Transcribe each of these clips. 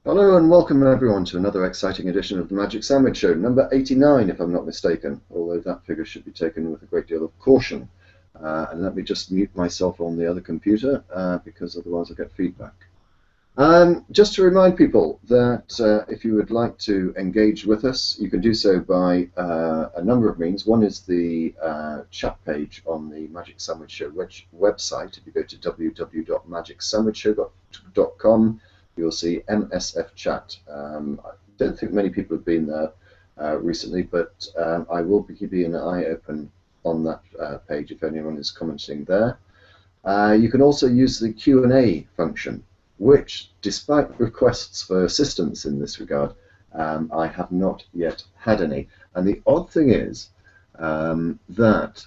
Hello and welcome everyone to another exciting edition of the Magic Sandwich Show, number 89 if I'm not mistaken, although that figure should be taken with a great deal of caution. And let me just mute myself on the other computer because otherwise I'll get feedback. Just to remind people that if you would like to engage with us, you can do so by a number of means. One is the chat page on the Magic Sandwich Show website. If you go to www.magicsandwichshow.com, you'll see MSF chat. I don't think many people have been there recently, but I will be keeping an eye open on that page if anyone is commenting there. You can also use the Q&A function, which, despite requests for assistance in this regard, I have not yet had any. And the odd thing is that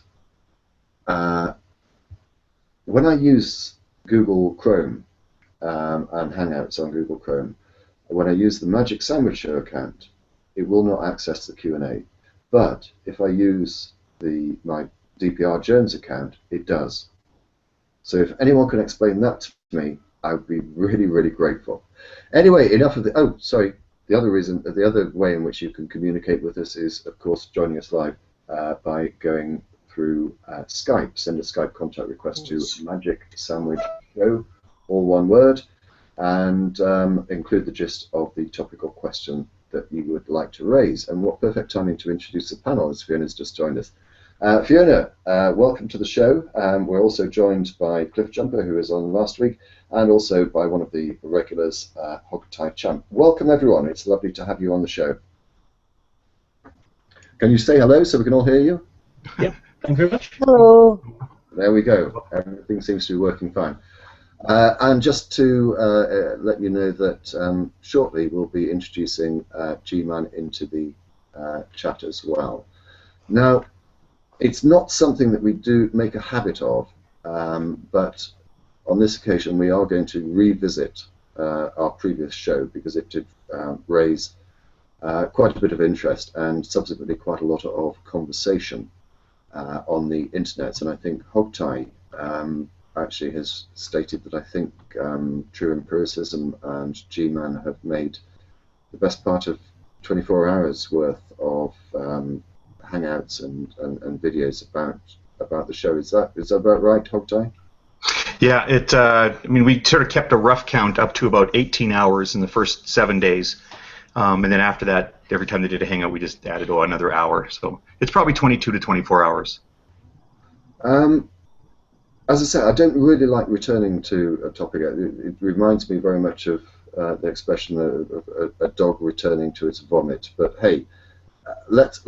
when I use Google Chrome and Hangouts on Google Chrome, when I use the Magic Sandwich Show account, it will not access the Q&A. But if I use my DPR Jones account, it does. So if anyone can explain that to me, I would be really, really grateful. Anyway, enough of the... Oh, sorry. The other way in which you can communicate with us is, of course, joining us live by going through Skype. Send a Skype contact request to Magic Sandwich Show, all one word, and include the gist of the topical question that you would like to raise. And what perfect timing to introduce the panel as Fiona's just joined us. Fiona, welcome to the show. We're also joined by Cliff Jumper, who was on last week, and also by one of the regulars, Hogtie Champ. Welcome, everyone. It's lovely to have you on the show. Can you say hello so we can all hear you? Yeah, thank you very much. Hello. There we go. Everything seems to be working fine. And just to let you know that shortly we'll be introducing G-Man into the chat as well. Now, it's not something that we do make a habit of, but on this occasion we are going to revisit our previous show because it did raise quite a bit of interest and subsequently quite a lot of conversation on the internet. And I think Hogtie actually has stated that I think True Empiricism and G-Man have made the best part of 24 hours worth of hangouts and videos about the show. Is that about right, Hogtie? Yeah, I mean, we sort of kept a rough count up to about 18 hours in the first 7 days, and then after that, every time they did a hangout, we just added another hour. So it's probably 22 to 24 hours. As I said, I don't really like returning to a topic. It reminds me very much of the expression of a dog returning to its vomit. But hey, let's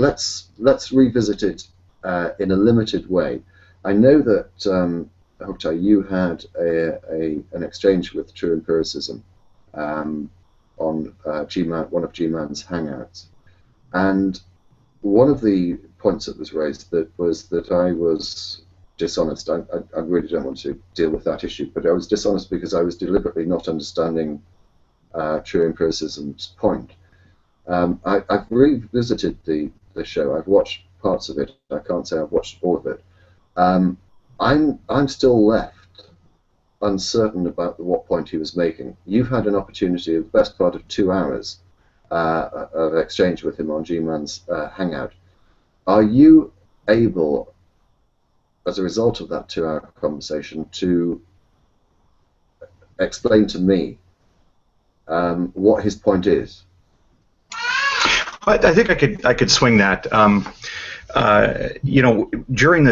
revisit it in a limited way. I know that Hogtie, you had an exchange with True Empiricism on G-Man, one of G-Man's hangouts, and one of the points that was raised was that I was dishonest. I really don't want to deal with that issue, but I was dishonest because I was deliberately not understanding True Empiricism's point. I've revisited the show. I've watched parts of it. I can't say I've watched all of it. I'm still left uncertain about what point he was making. You've had an opportunity of the best part of 2 hours of exchange with him on G-Man's hangout. Are you able, as a result of that 2-hour conversation, to explain to me what his point is? I think I could swing that. You know, during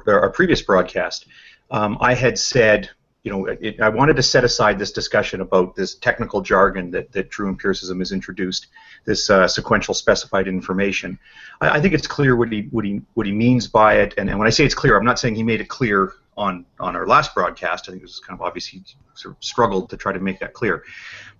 our previous broadcast, I had said, you know, I wanted to set aside this discussion about this technical jargon that True Empiricism has introduced, this sequential specified information. I think it's clear what he means by it, and when I say it's clear, I'm not saying he made it clear on our last broadcast. I think it was kind of obvious he sort of struggled to try to make that clear.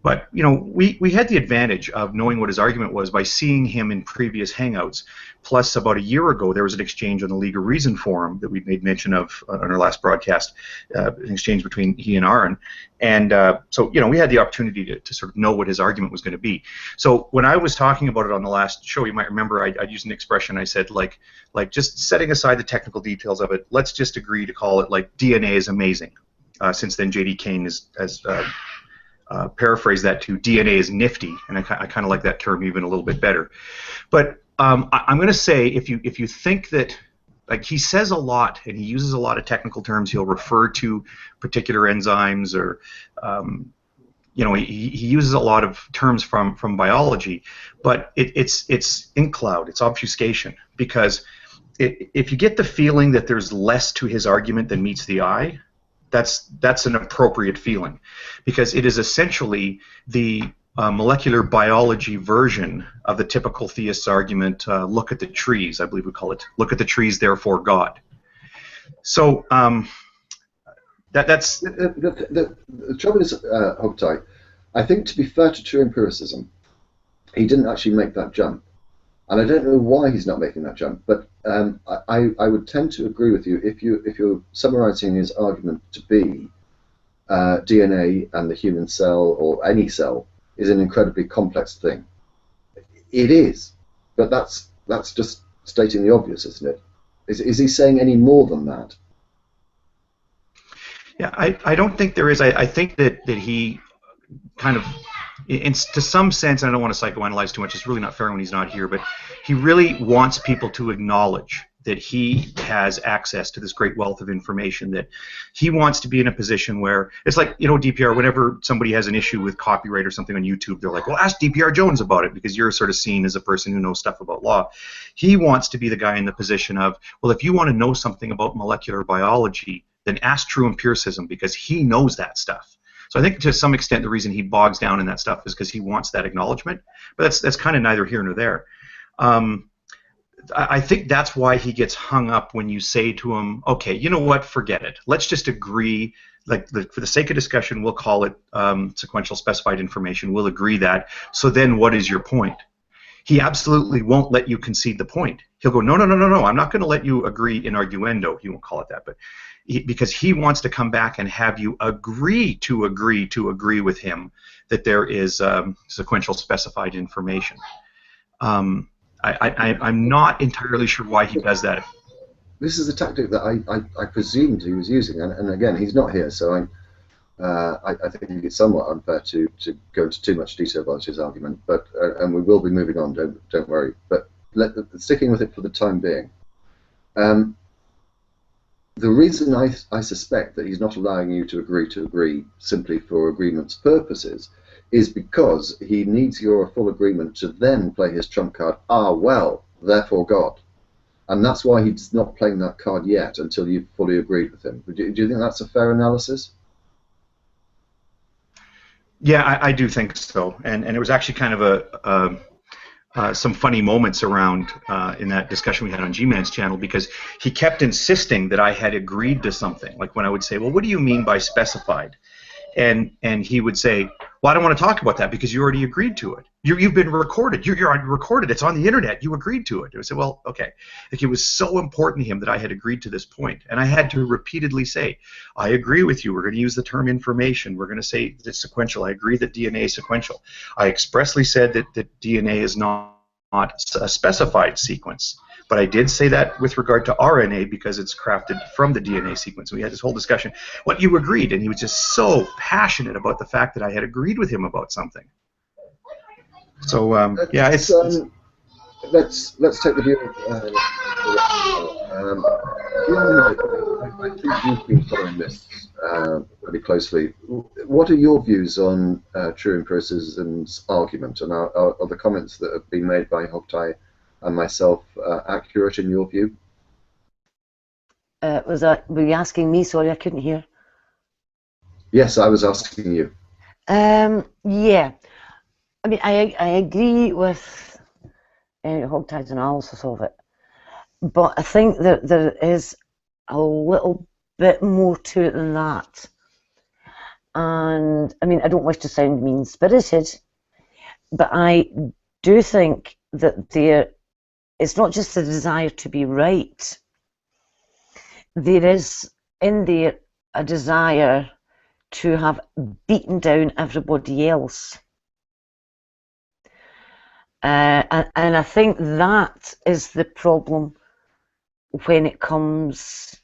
But you know, we had the advantage of knowing what his argument was by seeing him in previous hangouts. Plus, about a year ago, there was an exchange on the League of Reason forum that we made mention of on our last broadcast, an exchange between he and Aaron. And so, you know, we had the opportunity to sort of know what his argument was going to be. So when I was talking about it on the last show, you might remember I'd used an expression. I said, like just setting aside the technical details of it, let's just agree to call it like DNA is amazing. Since then, J.D. Kane has paraphrase that to DNA is nifty, and I kind of like that term even a little bit better. But I'm going to say if you think that, like, he says a lot and he uses a lot of technical terms, he'll refer to particular enzymes, or he uses a lot of terms from biology, but it's ink cloud, it's obfuscation, because if you get the feeling that there's less to his argument than meets the eye, that's an appropriate feeling, because it is essentially the molecular biology version of the typical theist's argument, look at the trees, I believe we call it, look at the trees, therefore God. So that's... The trouble is, Hogtie, I think, to be fair to true empiricism, he didn't actually make that jump. And I don't know why he's not making that jump, but I would tend to agree with you if you're summarizing his argument to be DNA and the human cell, or any cell, is an incredibly complex thing. It is, but that's just stating the obvious, isn't it? Is he saying any more than that? Yeah, I don't think there is. I think that he kind of, to some sense, and I don't want to psychoanalyze too much, it's really not fair when he's not here, but he really wants people to acknowledge that he has access to this great wealth of information, that he wants to be in a position where, it's like, DPR, whenever somebody has an issue with copyright or something on YouTube, they're like, well, ask DPR Jones about it, because you're sort of seen as a person who knows stuff about law. He wants to be the guy in the position of, well, if you want to know something about molecular biology, then ask true empiricism, because he knows that stuff. So I think to some extent the reason he bogs down in that stuff is because he wants that acknowledgement, but that's kind of neither here nor there. I think that's why he gets hung up when you say to him, okay, you know what, forget it. Let's just agree, like, for the sake of discussion, we'll call it sequential specified information. We'll agree that. So then what is your point? He absolutely won't let you concede the point. He'll go, no, I'm not going to let you agree in arguendo. He won't call it that, but because he wants to come back and have you agree with him that there is sequential specified information. I'm not entirely sure why he does that. This is a tactic that I presumed he was using, and again, he's not here, so I think it's somewhat unfair to go into too much detail about his argument, but and we will be moving on. Don't worry. But sticking with it for the time being. The reason I suspect that he's not allowing you to agree simply for agreement's purposes is because he needs your full agreement to then play his trump card, well, therefore God. And that's why he's not playing that card yet until you've fully agreed with him. Do you think that's a fair analysis? Yeah, I do think so. And it was actually kind of some funny moments around in that discussion we had on G-Man's channel, because he kept insisting that I had agreed to something. Like when I would say, well, what do you mean by specified? And he would say, well, I don't want to talk about that because you already agreed to it. You've been recorded. You're recorded. It's on the internet. You agreed to it. I said, well, okay. Like, it was so important to him that I had agreed to this point. And I had to repeatedly say, I agree with you. We're going to use the term information. We're going to say that it's sequential. I agree that DNA is sequential. I expressly said that DNA is not a specified sequence. But I did say that with regard to RNA because it's crafted from the DNA sequence. We had this whole discussion. Well, you agreed, and he was just so passionate about the fact that I had agreed with him about something. So yeah, it's let's take the view of I think you've been following this pretty closely. What are your views on true empiricism's argument, and are the comments that have been made by Hogtie and myself accurate in your view? Were you asking me? Sorry, I couldn't hear. Yes, I was asking you. Yeah, I mean, I agree with Hogtie's analysis of it, but I think that there is a little bit more to it than that. And I mean, I don't wish to sound mean-spirited, but I do think that it's not just the desire to be right. There is in there a desire to have beaten down everybody else. And I think that is the problem when it comes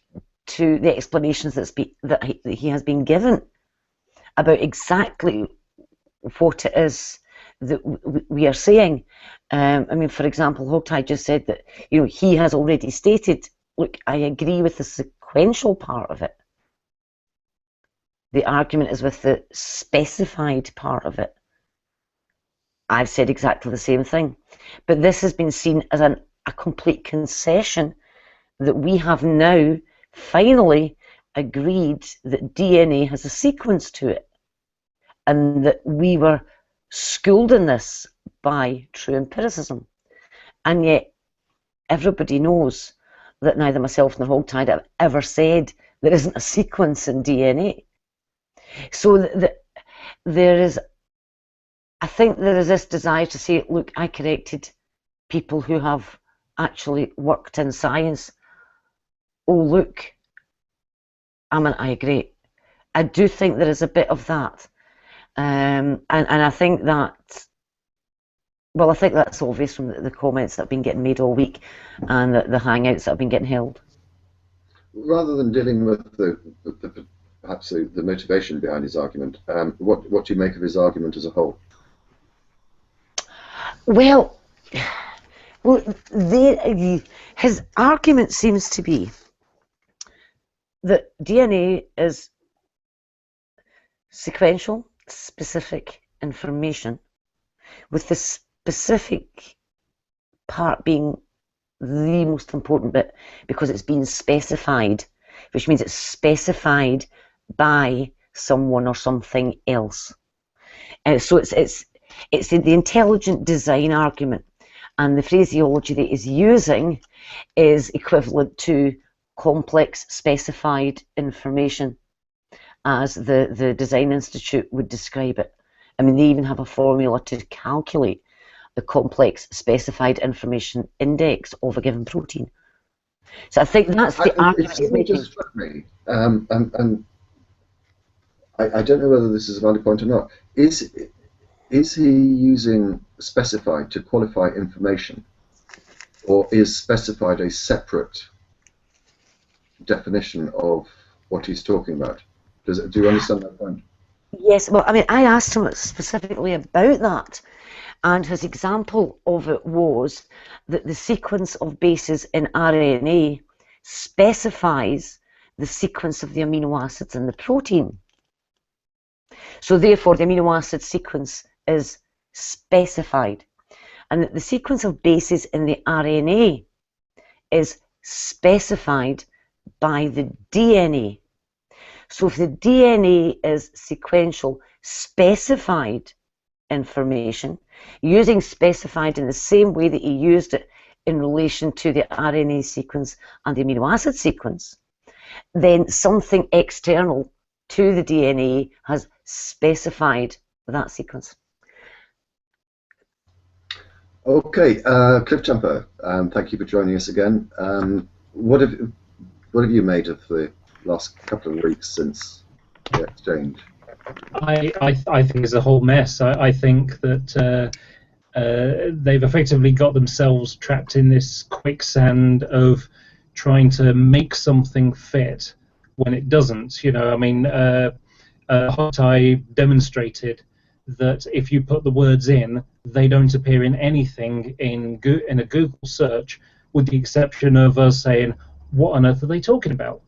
to the explanations that he has been given about exactly what it is that we are saying. I mean, for example, Hogtie just said that, you know, he has already stated, look, I agree with the sequential part of it. The argument is with the specified part of it. I've said exactly the same thing. But this has been seen as a complete concession that we have now finally agreed that DNA has a sequence to it, and that we were schooled in this by true empiricism. And yet everybody knows that neither myself nor Hogtie have ever said there isn't a sequence in DNA. So there is, I think there is this desire to say, look, I corrected people who have actually worked in science. Oh, look, I agree. I do think there is a bit of that. And I think that, well, I think that's obvious from the comments that have been getting made all week and the hangouts that have been getting held. Rather than dealing with perhaps the motivation behind his argument, what do you make of his argument as a whole? Well, his argument seems to be that DNA is sequential, specific information, with the specific part being the most important bit because it's been specified, which means it's specified by someone or something else. So it's the intelligent design argument, and the phraseology that he's using is equivalent to complex specified information, as the Design Institute would describe it. I mean, they even have a formula to calculate the complex specified information index of a given protein. So I think that's the argument he's making. It just struck me, and I don't know whether this is a valid point or not. Is he using specified to qualify information, or is specified a separate definition of what he's talking about? Do you understand that point? Yes, well, I mean, I asked him specifically about that, and his example of it was that the sequence of bases in RNA specifies the sequence of the amino acids in the protein. So therefore, the amino acid sequence is specified, and that the sequence of bases in the RNA is specified by the DNA. So if the DNA is sequential, specified information, using specified in the same way that he used it in relation to the RNA sequence and the amino acid sequence, then something external to the DNA has specified that sequence. Okay, Cliffjumper, thank you for joining us again. What have you made of the last couple of weeks since the exchange? I think it's a whole mess. I think that they've effectively got themselves trapped in this quicksand of trying to make something fit when it doesn't. You know, I mean, Hogtie demonstrated that if you put the words in, they don't appear in anything in a Google search, with the exception of us saying, "What on earth are they talking about?"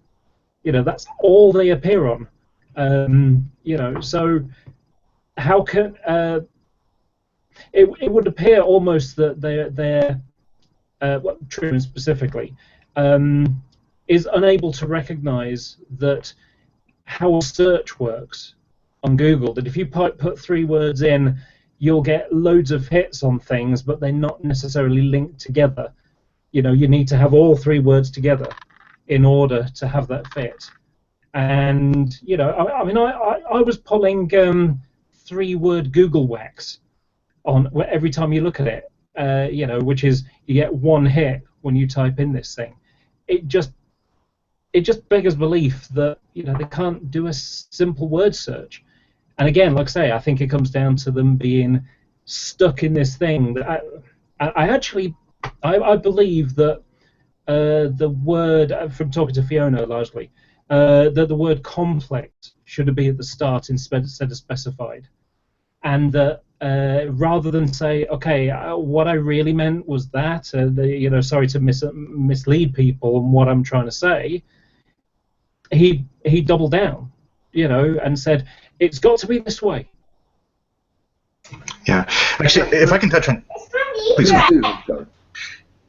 You know, that's all they appear on. You know, so how can it would appear almost that they're Truman specifically is unable to recognize that how a search works on Google, that if you put 3 words in, you'll get loads of hits on things, but they're not necessarily linked together. You know, you need to have all 3 words together in order to have that fit. And, you know, I mean, I was pulling 3-word Google wax on every time you look at it, you know, which is you get 1 hit when you type in this thing. It just beggars belief that, you know, they can't do a simple word search. And again, like I say, I think it comes down to them being stuck in this thing. That I believe that the word, from talking to Fiona largely, that the word complex should be at the start instead of specified. and that rather than say, okay, what I really meant was that, sorry to mislead people on what I'm trying to say, he doubled down, and said, it's got to be this way. Yeah. Actually, if I can touch on, please.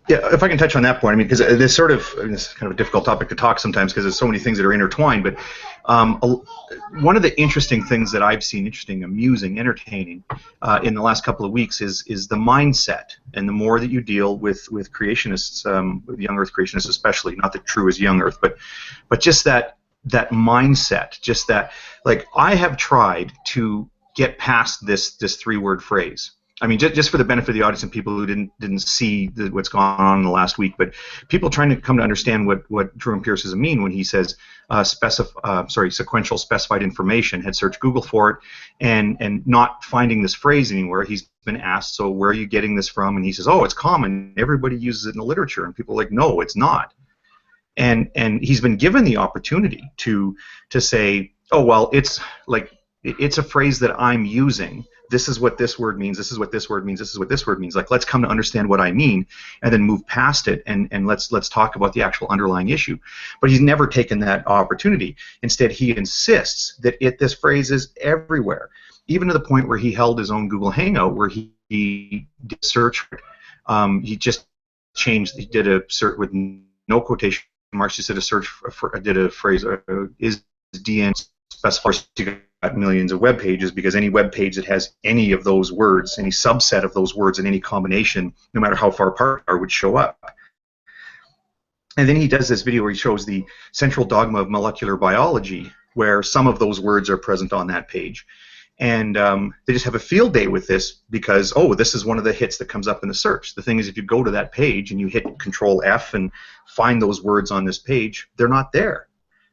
Yeah, if I can touch on that point, I mean, because this is kind of a difficult topic to talk sometimes because there's so many things that are intertwined. But one of the interesting things that I've seen, amusing, entertaining, in the last couple of weeks is the mindset. And the more that you deal with creationists, with young Earth creationists especially, not that True is young Earth, but just that mindset, just that, like, I have tried to get past this three-word phrase. I mean, just for the benefit of the audience and people who didn't see what's gone on in the last week, but people trying to come to understand what true empiricism mean when he says sequential specified information, had searched Google for it and not finding this phrase anywhere. He's been asked, so where are you getting this from? And he says, oh, it's common. Everybody uses it in the literature. And people are like, no, it's not. And he's been given the opportunity to say, oh, well, it's a phrase that I'm using. This is what this word means. This is what this word means. This is what this word means. Like, let's come to understand what I mean, and then move past it, and let's talk about the actual underlying issue. But he's never taken that opportunity. Instead, he insists that this phrase is everywhere, even to the point where he held his own Google Hangout, where he did a search. He just changed. He did a search with no quotation marks. He did a search did a phrase. Is DN specified? Got millions of web pages, because any web page that has any of those words, any subset of those words in any combination, no matter how far apart they are, would show up. And then he does this video where he shows the central dogma of molecular biology, where some of those words are present on that page. And they just have a field day with this because, oh, this is one of the hits that comes up in the search. The thing is, if you go to that page and you hit Control F and find those words on this page, they're not there.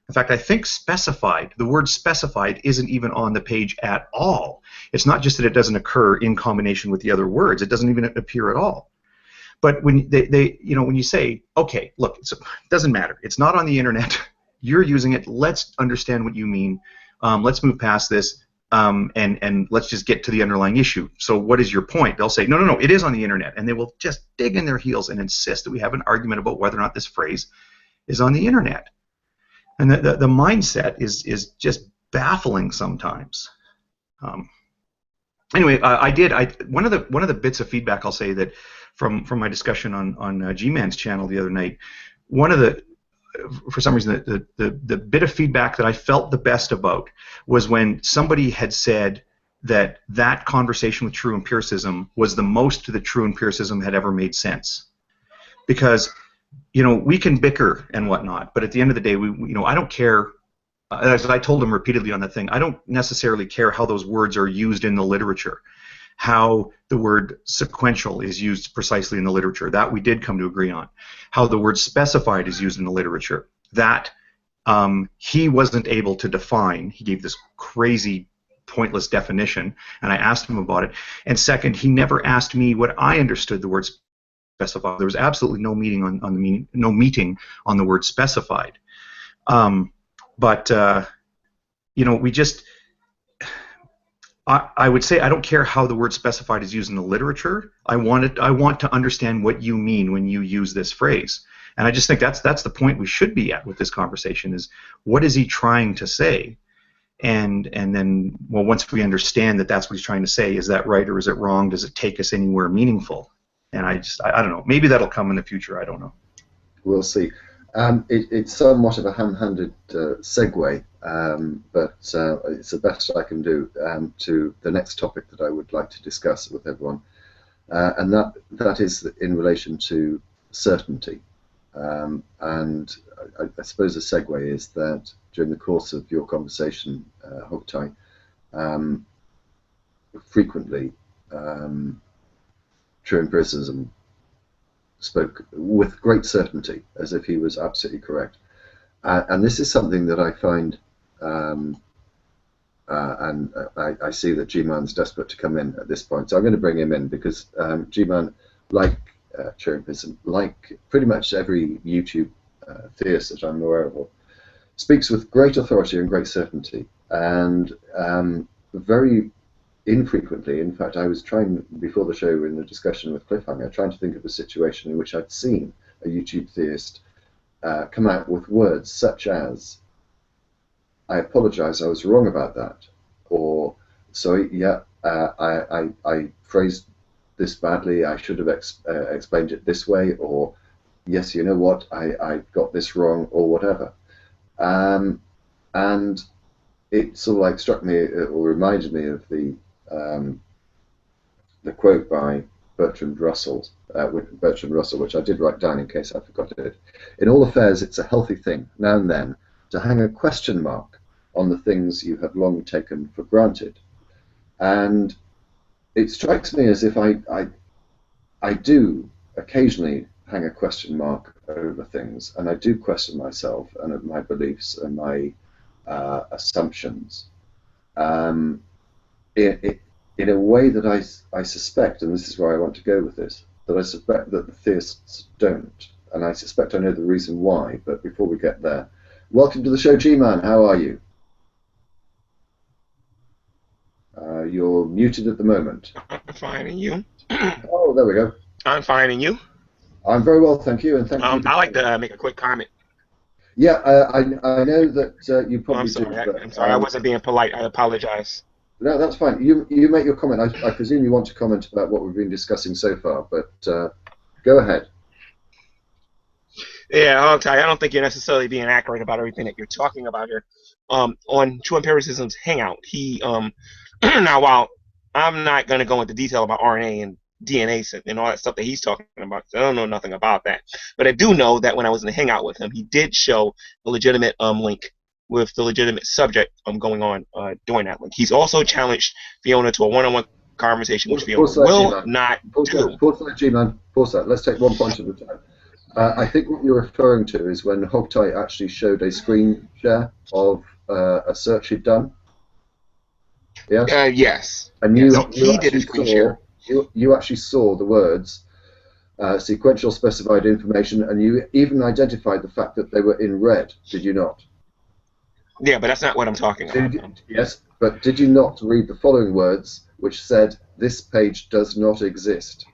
In fact, I think specified, the word specified isn't even on the page at all. It's not just that it doesn't occur in combination with the other words, it doesn't even appear at all. But when when you say, okay, look, it doesn't matter, it's not on the internet, you're using it, let's understand what you mean, let's move past this, and let's just get to the underlying issue. So what is your point? They'll say, no, it is on the internet, and they will just dig in their heels and insist that we have an argument about whether or not this phrase is on the internet. And the mindset is just baffling sometimes. Anyway, one of the bits of feedback I'll say that from my discussion on G-Man's channel the other night, for some reason the bit of feedback that I felt the best about was when somebody had said that conversation with true empiricism was the most that true empiricism had ever made sense, because we can bicker and whatnot, but at the end of the day, I don't care. As I told him repeatedly on that thing, I don't necessarily care how those words are used in the literature, how the word sequential is used precisely in the literature. That we did come to agree on. How the word specified is used in the literature. That he wasn't able to define. He gave this crazy, pointless definition, and I asked him about it. And second, he never asked me what I understood the word specified. There was absolutely no meeting on the word specified. We just, I would say I don't care how the word specified is used in the literature. I want to understand what you mean when you use this phrase. And I just think that's the point we should be at with this conversation, is what is he trying to say? And then, well, once we understand that that's what he's trying to say, is that right or is it wrong? Does it take us anywhere meaningful? And I don't know. Maybe that'll come in the future. I don't know. We'll see. It's somewhat of a ham-handed segue, but it's the best I can do to the next topic that I would like to discuss with everyone, and that is in relation to certainty. And I suppose the segue is that during the course of your conversation, Hogtie, frequently true empiricism spoke with great certainty, as if he was absolutely correct. And this is something that I find, and I see that G-Man's desperate to come in at this point, so I'm going to bring him in, because G-Man, like true empiricism, like pretty much every YouTube theist that I'm aware of, speaks with great authority and great certainty, and very infrequently. In fact, I was trying, before the show in the discussion with Cliffhanger, trying to think of a situation in which I'd seen a YouTube theist come out with words such as, I apologize, I was wrong about that, or sorry, yeah, I phrased this badly, I should have explained it this way, or yes, you know what, I got this wrong, or whatever. And it sort of like struck me, or reminded me of the quote by Bertrand Russell, which I did write down in case I forgot it. In all affairs, it's a healthy thing, now and then, to hang a question mark on the things you have long taken for granted. And it strikes me as if I do occasionally hang a question mark over things, and I do question myself and my beliefs and my assumptions. In a way that I suspect, and this is where I want to go with this, that I suspect that the theists don't. And I suspect I know the reason why, but before we get there, welcome to the show, G-Man. How are you? You're muted at the moment. I'm fine, and you? Oh, there we go. I'm fine, and you? I'm very well, thank you, and thank you. I like to make a quick comment. Yeah, I know that you probably I'm sorry. do. I'm sorry, I wasn't being polite. I apologize. No, that's fine. You make your comment. I presume you want to comment about what we've been discussing so far, but go ahead. Yeah, Hogtie, I don't think you're necessarily being accurate about everything that you're talking about here. On True Empiricism's Hangout, he now while I'm not going to go into detail about RNA and DNA and all that stuff that he's talking about, I don't know nothing about that. But I do know that when I was in the Hangout with him, he did show a legitimate link with the legitimate subject going on during that link. He's also challenged Fiona to a one-on-one conversation, which Fiona will not do. Pause that, G-Man. Pause that. Let's take one point at a time. I think what you're referring to is when Hogtie actually showed a screen share of a search he'd done. Yes? Yes. And he did a screen share. You actually saw the words sequential specified information, and you even identified the fact that they were in red, did you not? Yeah, but that's not what I'm talking about. Yes, but did you not read the following words, which said, this page does not exist?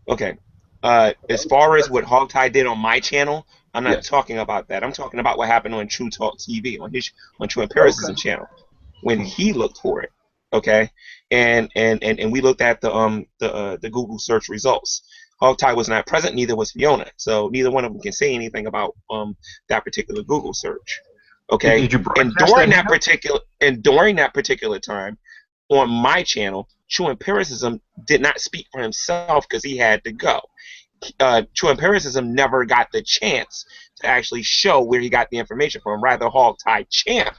Okay. As far as what Hogtie did on my channel, I'm not talking about that. I'm talking about what happened on True Talk TV, on True Empiricism channel, when he looked for it. Okay, and we looked at the Google search results. Hogtie was not present, neither was Fiona, so neither one of them can say anything about that particular Google search. Okay, and during that particular time on my channel, True Empiricism did not speak for himself because he had to go. True Empiricism never got the chance to actually show where he got the information from. Rather, Hogtie Champ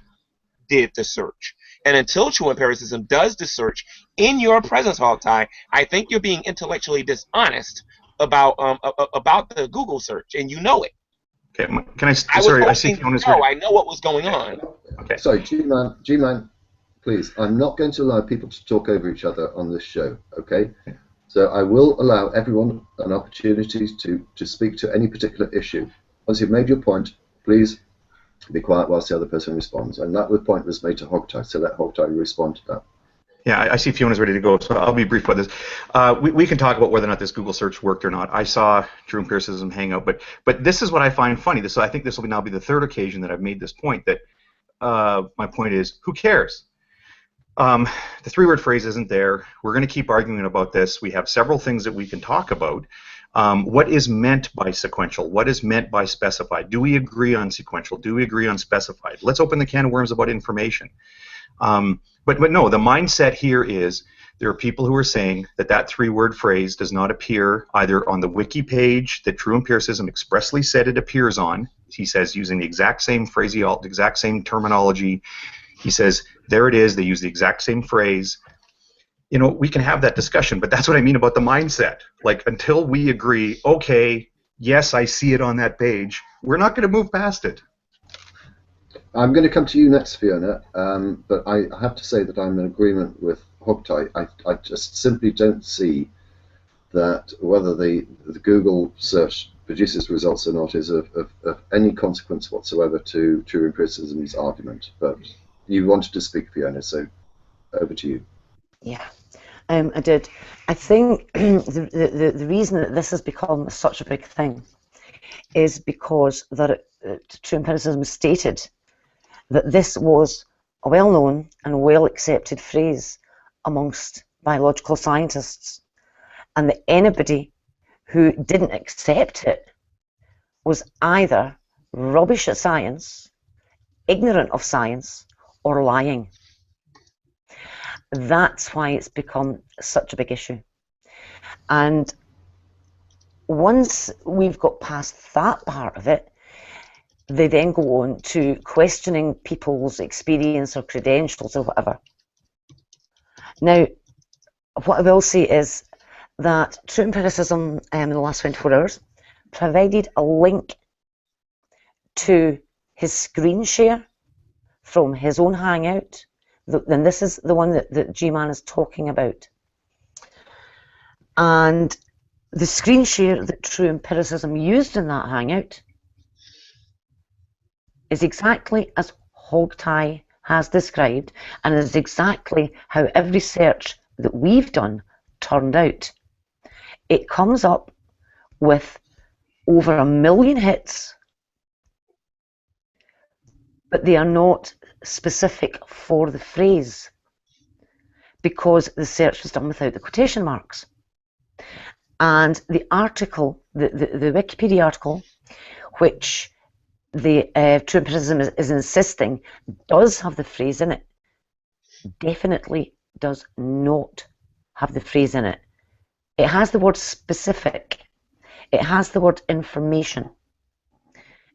did the search. And until True Empiricism does the search in your presence, Hogtie, I think you're being intellectually dishonest about the Google search, and you know it. Okay, can I? Sorry, I see Fiona's ready. I know what was going on. Okay. Sorry, G-Man, please. I'm not going to allow people to talk over each other on this show. Okay. So I will allow everyone an opportunity to speak to any particular issue. Once you've made your point, please be quiet whilst the other person responds. And that point was made to Hogtie, so let Hogtie respond to that. Yeah, I see Fiona's ready to go, so I'll be brief about this. We can talk about whether or not this Google search worked or not. I saw True Empiricism Hangout, but this is what I find funny. I think this will now be the third occasion that I've made this point, that my point is, who cares? The three-word phrase isn't there. We're going to keep arguing about this. We have several things that we can talk about. What is meant by sequential? What is meant by specified? Do we agree on sequential? Do we agree on specified? Let's open the can of worms about information. But no, the mindset here is there are people who are saying that three-word phrase does not appear either on the wiki page that True Empiricism expressly said it appears on. He says using the exact same phraseology, the exact same terminology. He says, there it is, they use the exact same phrase. You know, we can have that discussion, but that's what I mean about the mindset. Like, until we agree, okay, yes, I see it on that page, we're not going to move past it. I'm going to come to you next, Fiona, but I have to say that I'm in agreement with Hogtie. I just simply don't see that whether the Google search produces results or not is of any consequence whatsoever to True Empiricism's argument. But you wanted to speak, Fiona, so over to you. Yeah, I did. I think the reason that this has become such a big thing is because that true empiricism stated that this was a well-known and well-accepted phrase amongst biological scientists, and that anybody who didn't accept it was either rubbish at science, ignorant of science, or lying. That's why it's become such a big issue. And once we've got past that part of it, they then go on to questioning people's experience or credentials or whatever. Now, what I will say is that True Empiricism in the last 24 hours provided a link to his screen share from his own Hangout, and this is the one that G-Man is talking about. And the screen share that True Empiricism used in that Hangout is exactly as Hogtie has described, and is exactly how every search that we've done turned out. It comes up with over 1 million hits, but they are not specific for the phrase because the search was done without the quotation marks. And the article, the Wikipedia article, which the True Empiricism is insisting does have the phrase in it, definitely does not have the phrase in it. It has the word specific, it has the word information,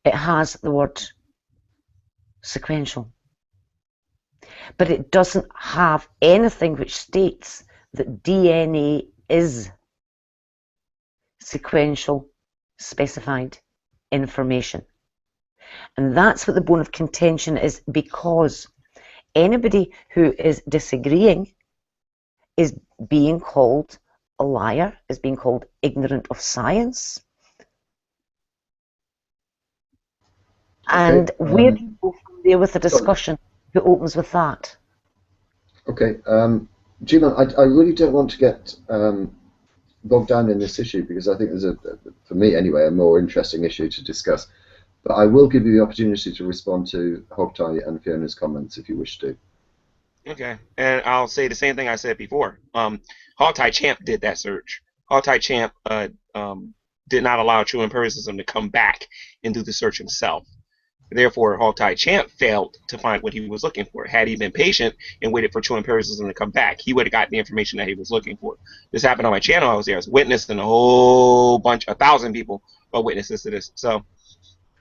it has the word sequential, but it doesn't have anything which states that DNA is sequential specified information. And that's what the bone of contention is, because anybody who is disagreeing is being called a liar, is being called ignorant of science. And where do you go from there with the discussion that opens with that? Okay, G-Man, I really don't want to get bogged down in this issue, because I think there's for me anyway, a more interesting issue to discuss. But I will give you the opportunity to respond to Hogtie and Fiona's comments if you wish to. Okay, and I'll say the same thing I said before. Hogtie Champ did that search. Hogtie Champ did not allow True Empiricism to come back and do the search himself. Therefore, Hogtie Champ failed to find what he was looking for. Had he been patient and waited for True Empiricism to come back, he would have got the information that he was looking for. This happened on my channel. I was there. I was witnessing a whole bunch, 1,000 people are witnesses to this. So,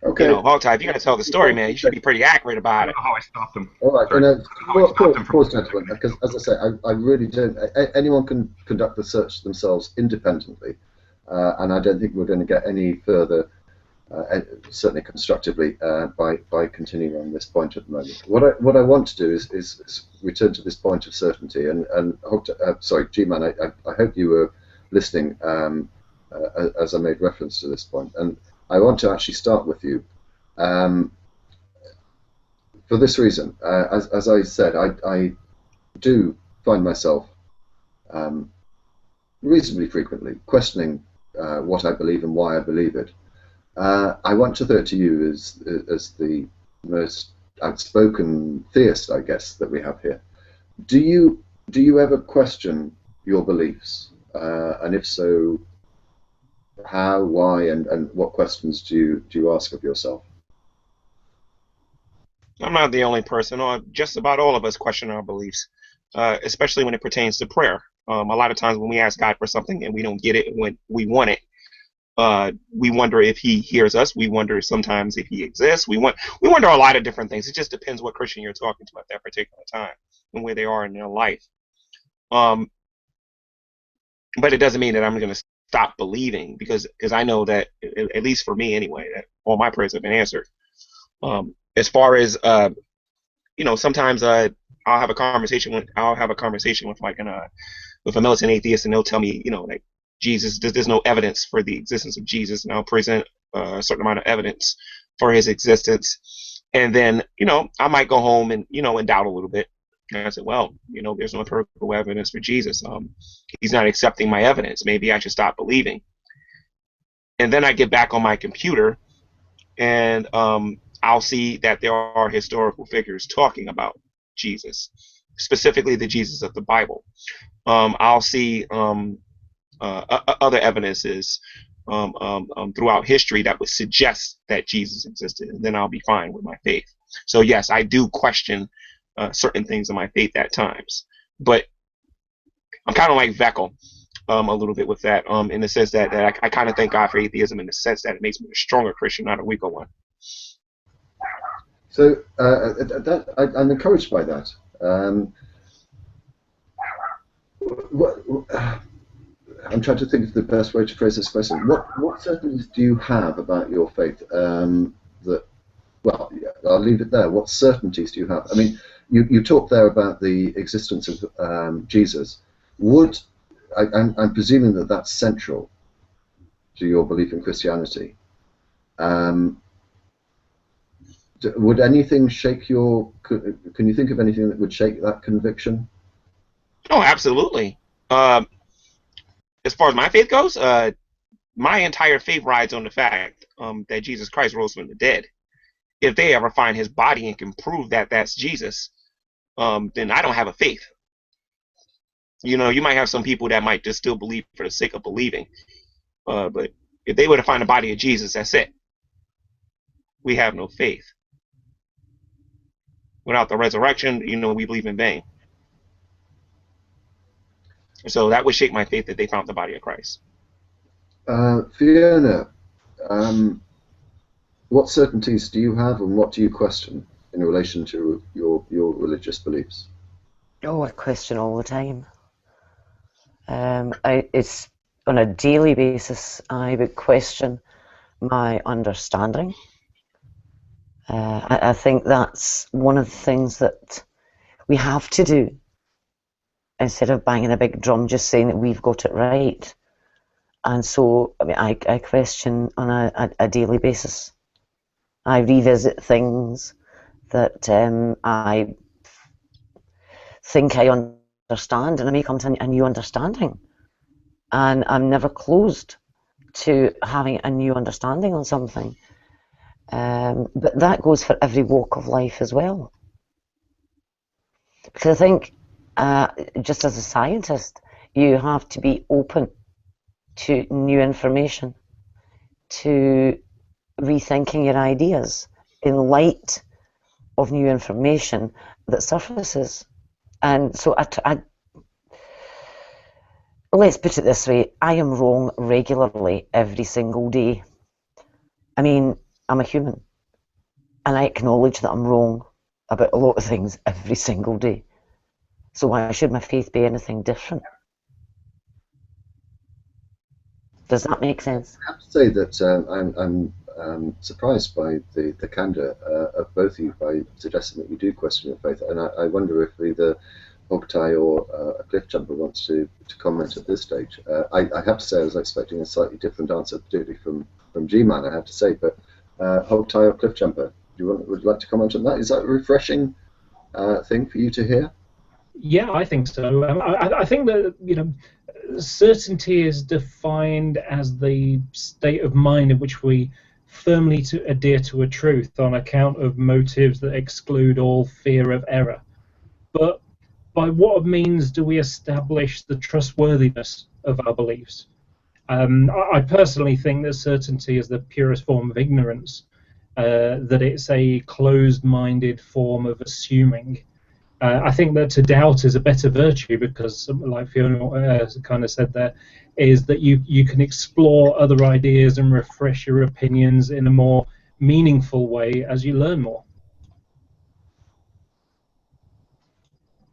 okay. You know, Hogtie, if you're going to tell the story, man, you should be pretty accurate about it. I don't know how I stopped him. All right, of course, gentlemen, because as I say, I really don't. Anyone can conduct the search themselves independently, and I don't think we're going to get any further, certainly constructively, by continuing on this point at the moment. What I want to do is return to this point of certainty, and sorry, G-Man, I hope you were listening as I made reference to this point, and I want to actually start with you. For this reason, as I said, I do find myself reasonably frequently questioning what I believe and why I believe it. I want to throw it to you as the most outspoken theist, I guess, that we have here. Do you ever question your beliefs? And if so, how, why, and what questions do you ask of yourself? I'm not the only person. Just about all of us question our beliefs, especially when it pertains to prayer. A lot of times when we ask God for something and we don't get it when we want it, we wonder if He hears us. We wonder sometimes if He exists. We wonder a lot of different things. It just depends what Christian you're talking to at that particular time and where they are in their life. But it doesn't mean that I'm going to stop believing, because I know that, at least for me anyway, that all my prayers have been answered. As far as sometimes I'll have a conversation with like with a militant atheist, and they'll tell me like Jesus, there's no evidence for the existence of Jesus, and I'll present a certain amount of evidence for His existence, and then I might go home and and doubt a little bit, And I said, well, there's no empirical evidence for Jesus. He's not accepting my evidence. Maybe I should stop believing. And then I get back on my computer, and I'll see that there are historical figures talking about Jesus, specifically the Jesus of the Bible. I'll see other evidences throughout history that would suggest that Jesus existed, and then I'll be fine with my faith. So yes, I do question certain things in my faith at times, but I'm kind of like Veckel a little bit with that, in the sense that I kind of thank God for atheism in the sense that it makes me a stronger Christian, not a weaker one. So I'm encouraged by that. I'm trying to think of the best way to phrase this question. What certainties do you have about your faith? Well, I'll leave it there. What certainties do you have? I mean, you talked there about the existence of Jesus. I'm presuming that that's central to your belief in Christianity. Would anything shake your? Can you think of anything that would shake that conviction? Oh, absolutely. As far as my faith goes, my entire faith rides on the fact that Jesus Christ rose from the dead. If they ever find his body and can prove that that's Jesus, then I don't have a faith. You might have some people that might just still believe for the sake of believing. But if they were to find the body of Jesus, that's it. We have no faith. Without the resurrection, we believe in vain. So that would shake my faith that they found the body of Christ. Fiona, what certainties do you have, and what do you question in relation to your religious beliefs? Oh, I question all the time. It's on a daily basis. I would question my understanding. I think that's one of the things that we have to do, instead of banging a big drum just saying that we've got it right. And so, I mean, I question on a daily basis. I revisit things that I think I understand, and I may come to a new understanding. And I'm never closed to having a new understanding on something. But that goes for every walk of life as well. Because I think, just as a scientist, you have to be open to new information, to rethinking your ideas in light of new information that surfaces. And so let's put it this way, I am wrong regularly every single day. I mean, I'm a human, and I acknowledge that I'm wrong about a lot of things every single day. So why should my faith be anything different? Does that make sense? I have to say that I'm surprised by the candour of both of you by suggesting that you do question your faith, and I wonder if either Hogtie or a cliff jumper wants to comment at this stage. I have to say I was expecting a slightly different answer, particularly from G-Man, I have to say, but Hogtie or cliff jumper, would you like to comment on that? Is that a refreshing thing for you to hear? Yeah, I think so. I think that certainty is defined as the state of mind in which we firmly adhere to a truth on account of motives that exclude all fear of error. But by what means do we establish the trustworthiness of our beliefs? I personally think that certainty is the purest form of ignorance, that it's a closed-minded form of assuming. I think that to doubt is a better virtue because, like Fiona kind of said there, is that you can explore other ideas and refresh your opinions in a more meaningful way as you learn more.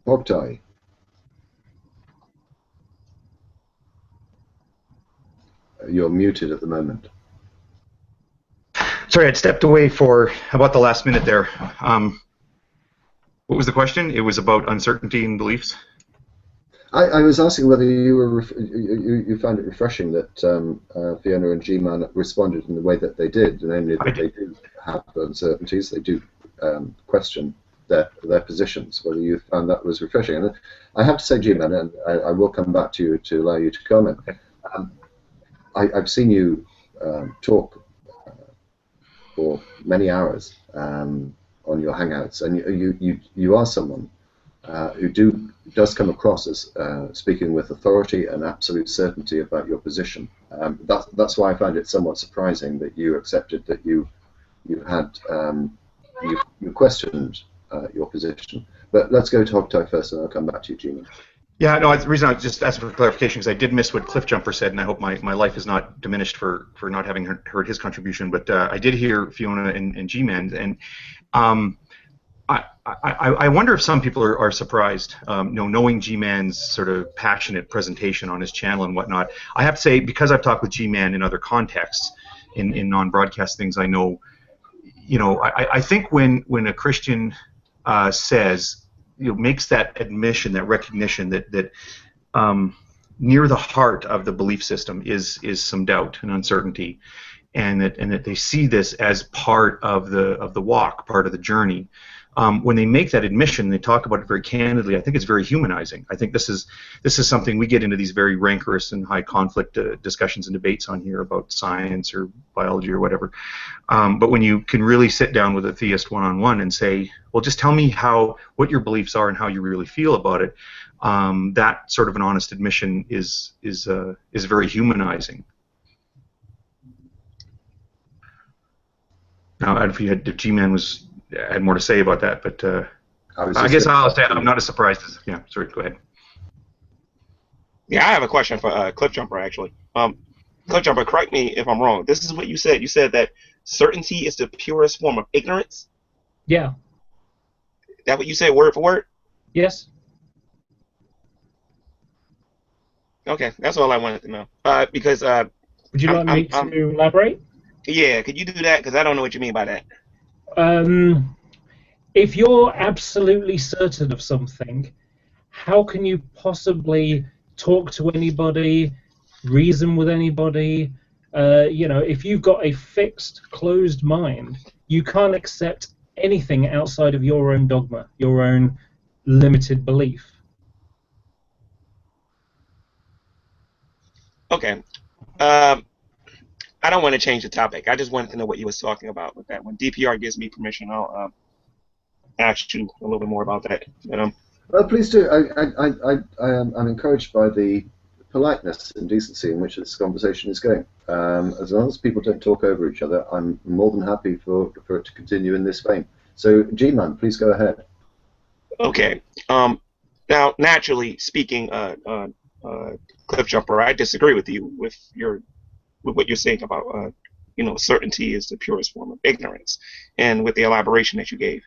Hogtie. You're muted at the moment. Sorry, I'd stepped away for about the last minute there. What was the question? It was about uncertainty in beliefs. I was asking whether you found it refreshing that Fiona and G-Man responded in the way that they did, namely that they do have uncertainties, they do question their positions, whether you found that was refreshing. And I have to say, G-Man, and I will come back to you to allow you to comment. I've seen you talk for many hours on your Hangouts, and you are someone who does come across as speaking with authority and absolute certainty about your position. That's why I find it somewhat surprising that you accepted that you questioned your position. But let's go to Hogtie first, and I'll come back to you, Gina. Yeah, no, the reason I was just asking for clarification is I did miss what Cliff Jumper said, and I hope my life is not diminished for not having heard his contribution. But I did hear Fiona and G-Man, and I wonder if some people are surprised, knowing G-Man's sort of passionate presentation on his channel and whatnot. I have to say, because I've talked with G-Man in other contexts, in non-broadcast things, I know, I think when a Christian says, makes that admission, that recognition that near the heart of the belief system is some doubt and uncertainty, and that they see this as part of the walk, part of the journey. When they make that admission, they talk about it very candidly. I think it's very humanizing. I think this is something we get into these very rancorous and high conflict discussions and debates on here about science or biology or whatever. But when you can really sit down with a theist one-on-one and say, well, just tell me what your beliefs are and how you really feel about it, that sort of an honest admission is very humanizing. Now, if G-Man had more to say about that, but I guess I'll say I'm not as surprised as Sorry, go ahead. Yeah, I have a question for Cliff Jumper actually. Cliff Jumper, correct me if I'm wrong. This is what you said. You said that certainty is the purest form of ignorance. Yeah. Is that what you said, word for word? Yes. Okay, that's all I wanted to know. Because would you like me to elaborate? Yeah, could you do that? Because I don't know what you mean by that. If you're absolutely certain of something, how can you possibly talk to anybody, reason with anybody? If you've got a fixed, closed mind, you can't accept anything outside of your own dogma, your own limited belief. Okay. I don't want to change the topic. I just wanted to know what you was talking about with that. When DPR gives me permission, I'll ask you a little bit more about that. Well, please do. I'm encouraged by the politeness and decency in which this conversation is going. As long as people don't talk over each other, I'm more than happy for it to continue in this vein. So, G-Man, please go ahead. Okay. Now, naturally speaking, Cliff Jumper, I disagree with you with what you're saying about certainty is the purest form of ignorance, and with the elaboration that you gave,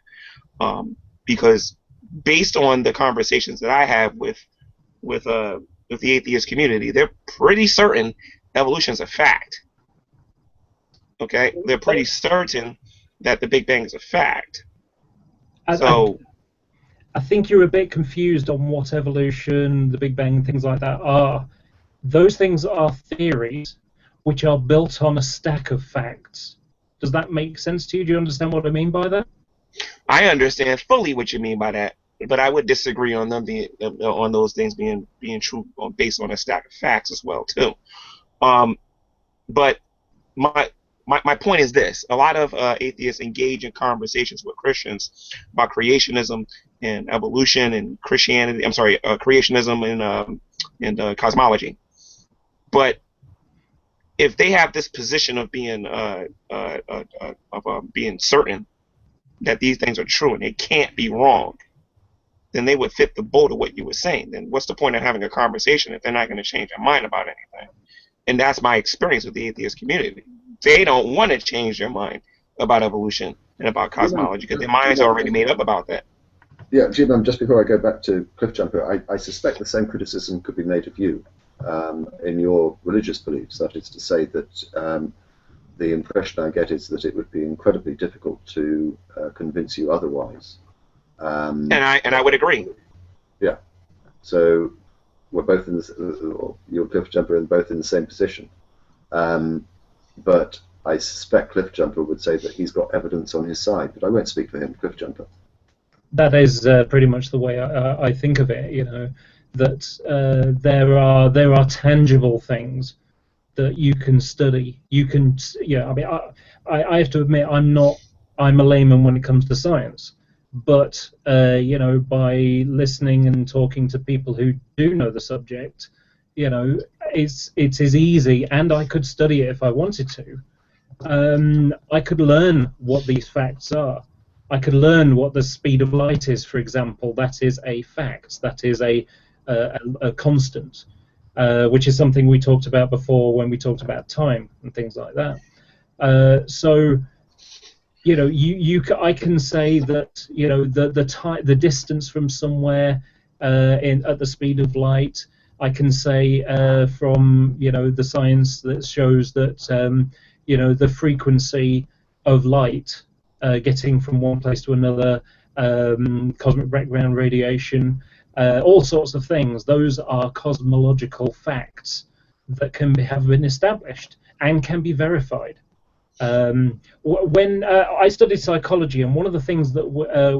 because based on the conversations that I have with the atheist community, they're pretty certain evolution is a fact. Okay, they're pretty certain that the Big Bang is a fact. I think you're a bit confused on what evolution, the Big Bang, things like that are. Those things are theories which are built on a stack of facts. Does that make sense to you? Do you understand what I mean by that? I understand fully what you mean by that, but I would disagree on them on those things being true based on a stack of facts as well too. But my point is this: a lot of atheists engage in conversations with Christians about creationism and evolution and Christianity. I'm sorry, creationism and cosmology, but if they have this position of being being certain that these things are true and they can't be wrong, then they would fit the boat of what you were saying. Then what's the point of having a conversation if they're not going to change their mind about anything? And that's my experience with the atheist community. They don't want to change their mind about evolution and about cosmology because their minds are already made up about that. Yeah, Jim, just before I go back to Cliff Jumper, I suspect the same criticism could be made of you. In your religious beliefs, that is to say that the impression I get is that it would be incredibly difficult to convince you otherwise. And I would agree. Yeah. So we're both in you're Cliff Jumper and both in the same position. But I suspect Cliff Jumper would say that he's got evidence on his side, but I won't speak for him, Cliff Jumper. that is pretty much the way I think of it. You know, that there are tangible things that you can study. You can, I mean, I have to admit, I'm a layman when it comes to science, but you know, by listening and talking to people who do know the subject, you know, it is easy, and I could study it if I wanted to. I could learn what these facts are. I could learn what the speed of light is, for example. That is a fact. That is a constant, which is something we talked about before when we talked about time and things like that. So, you know, I can say that, you know, the distance from somewhere at the speed of light. I can say from, you know, the science that shows that you know, the frequency of light getting from one place to another, cosmic background radiation, all sorts of things. Those are cosmological facts that have been established and can be verified. When I studied psychology, and one of the things that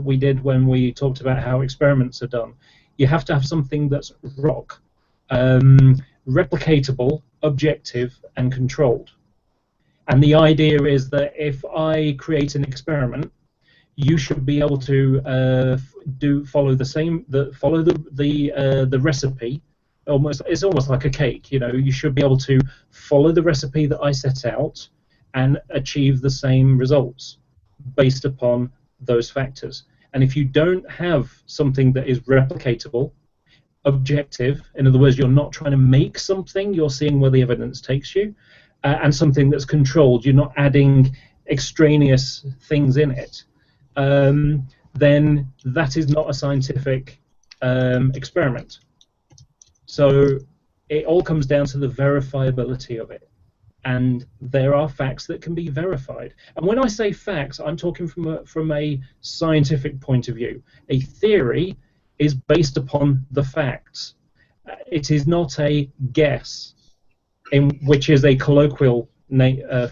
we did when we talked about how experiments are done, you have to have something that's replicatable, objective, and controlled. And the idea is that if I create an experiment, you should be able to follow the recipe. It's almost like a cake. You know, you should be able to follow the recipe that I set out and achieve the same results based upon those factors. And if you don't have something that is replicatable, objective, in other words, you're not trying to make something, you're seeing where the evidence takes you, and something that's controlled, you're not adding extraneous things in it, then that is not a scientific experiment. So it all comes down to the verifiability of it. And there are facts that can be verified. And when I say facts, I'm talking from a scientific point of view. A theory is based upon the facts. It is not a guess, which is a colloquial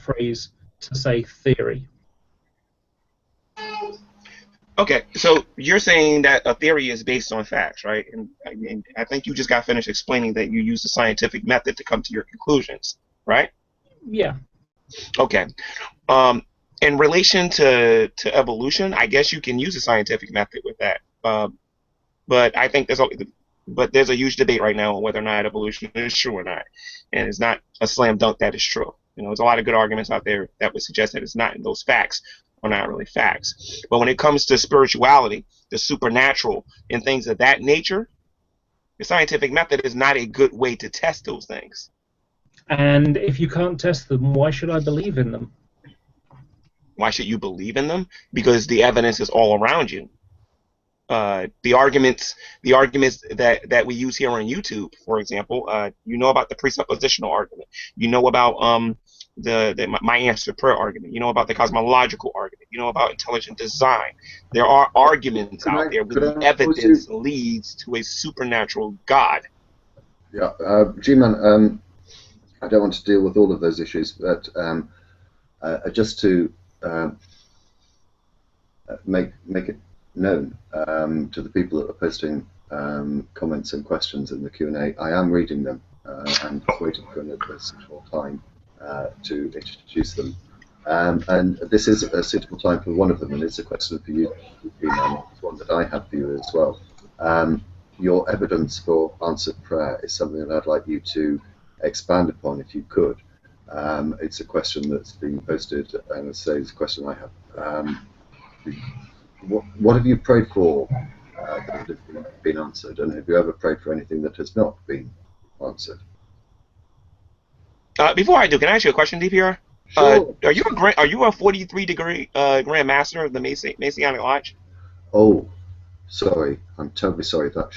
phrase to say theory. Okay, so you're saying that a theory is based on facts, right? And I think you just got finished explaining that you use a scientific method to come to your conclusions, right? Yeah. Okay. In relation to evolution, I guess you can use a scientific method with that. But I think there's a huge debate right now on whether or not evolution is true or not, and it's not a slam dunk that it's true. You know, there's a lot of good arguments out there that would suggest that it's not, and those facts are not really facts. But when it comes to spirituality, the supernatural, and things of that nature, the scientific method is not a good way to test those things. And if you can't test them, why should I believe in them? Why should you believe in them? Because the evidence is all around you. The arguments that we use here on YouTube, for example, you know about the presuppositional argument. You know about my answer to prayer argument. You know about the cosmological argument. You know about intelligent design. There are arguments out there where the evidence leads to a supernatural God. Yeah, G-Man, I don't want to deal with all of those issues, but just to make it known to the people that are posting comments and questions in the Q&A, I am reading them and waiting for a suitable time to introduce them. And this is a suitable time for one of them, and it's a question for you, G-Man. It's one that I have for you as well. Your evidence for answered prayer is something that I'd like you to expand upon if you could. It's a question that's been posted, and it's a question I have. What have you prayed for that has been answered, and have you ever prayed for anything that has not been answered? Before I do, can I ask you a question, DPR? Sure. Are you a 43-degree Grand Master of the Masonic Lodge? Oh, sorry. I'm terribly sorry. That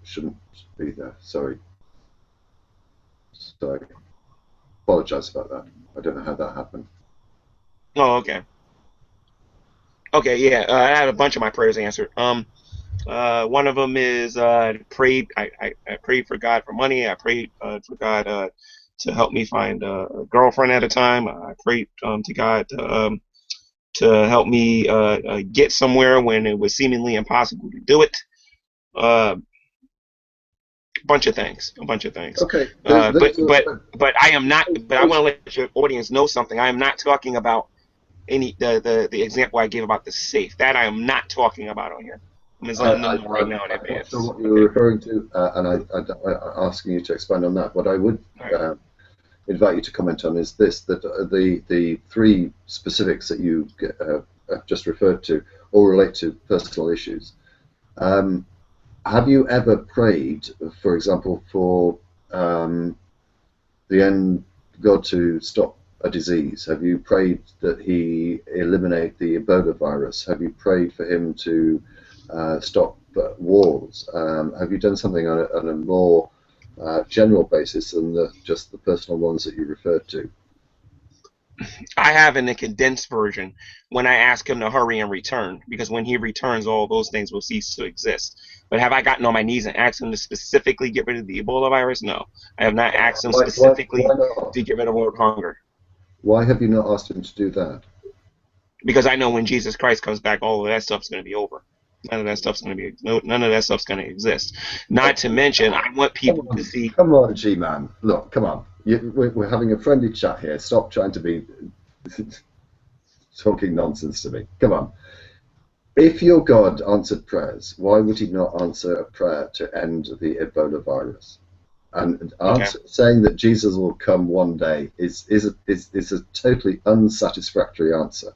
shouldn't be there. Sorry. Apologise about that. I don't know how that happened. Oh, okay. Okay, yeah. I had a bunch of my prayers answered. One of them is I prayed for God for money. I prayed for God to help me find a girlfriend at a time. I prayed to God to help me get somewhere when it was seemingly impossible to do it. A bunch of things. Okay. But I am not. But I want to let your audience know something. I am not talking about the example I gave about the safe. That I am not talking about on here. I'm just letting them know right now in advance. I'm not sure what you were referring to, and I'm asking you to expand on that. What I would invite you to comment on is this: that the three specifics that you have just referred to all relate to personal issues. Have you ever prayed, for example, for God to stop a disease? Have you prayed that He eliminate the Ebola virus? Have you prayed for Him to stop wars? Have you done something on a more general basis than just the personal ones that you referred to? I have in the condensed version when I ask him to hurry and return, because when he returns, all those things will cease to exist. But have I gotten on my knees and asked him to specifically get rid of the Ebola virus? No. I have not asked him specifically to get rid of world hunger. Why have you not asked him to do that? Because I know when Jesus Christ comes back, all of that stuff's going to be over. None of that stuff's going to exist. Not to mention, I want people to see. Come on, G-Man. Look, come on. We're having a friendly chat here. Stop trying to be talking nonsense to me. Come on. If your God answered prayers, why would He not answer a prayer to end the Ebola virus? And saying that Jesus will come one day is a totally unsatisfactory answer.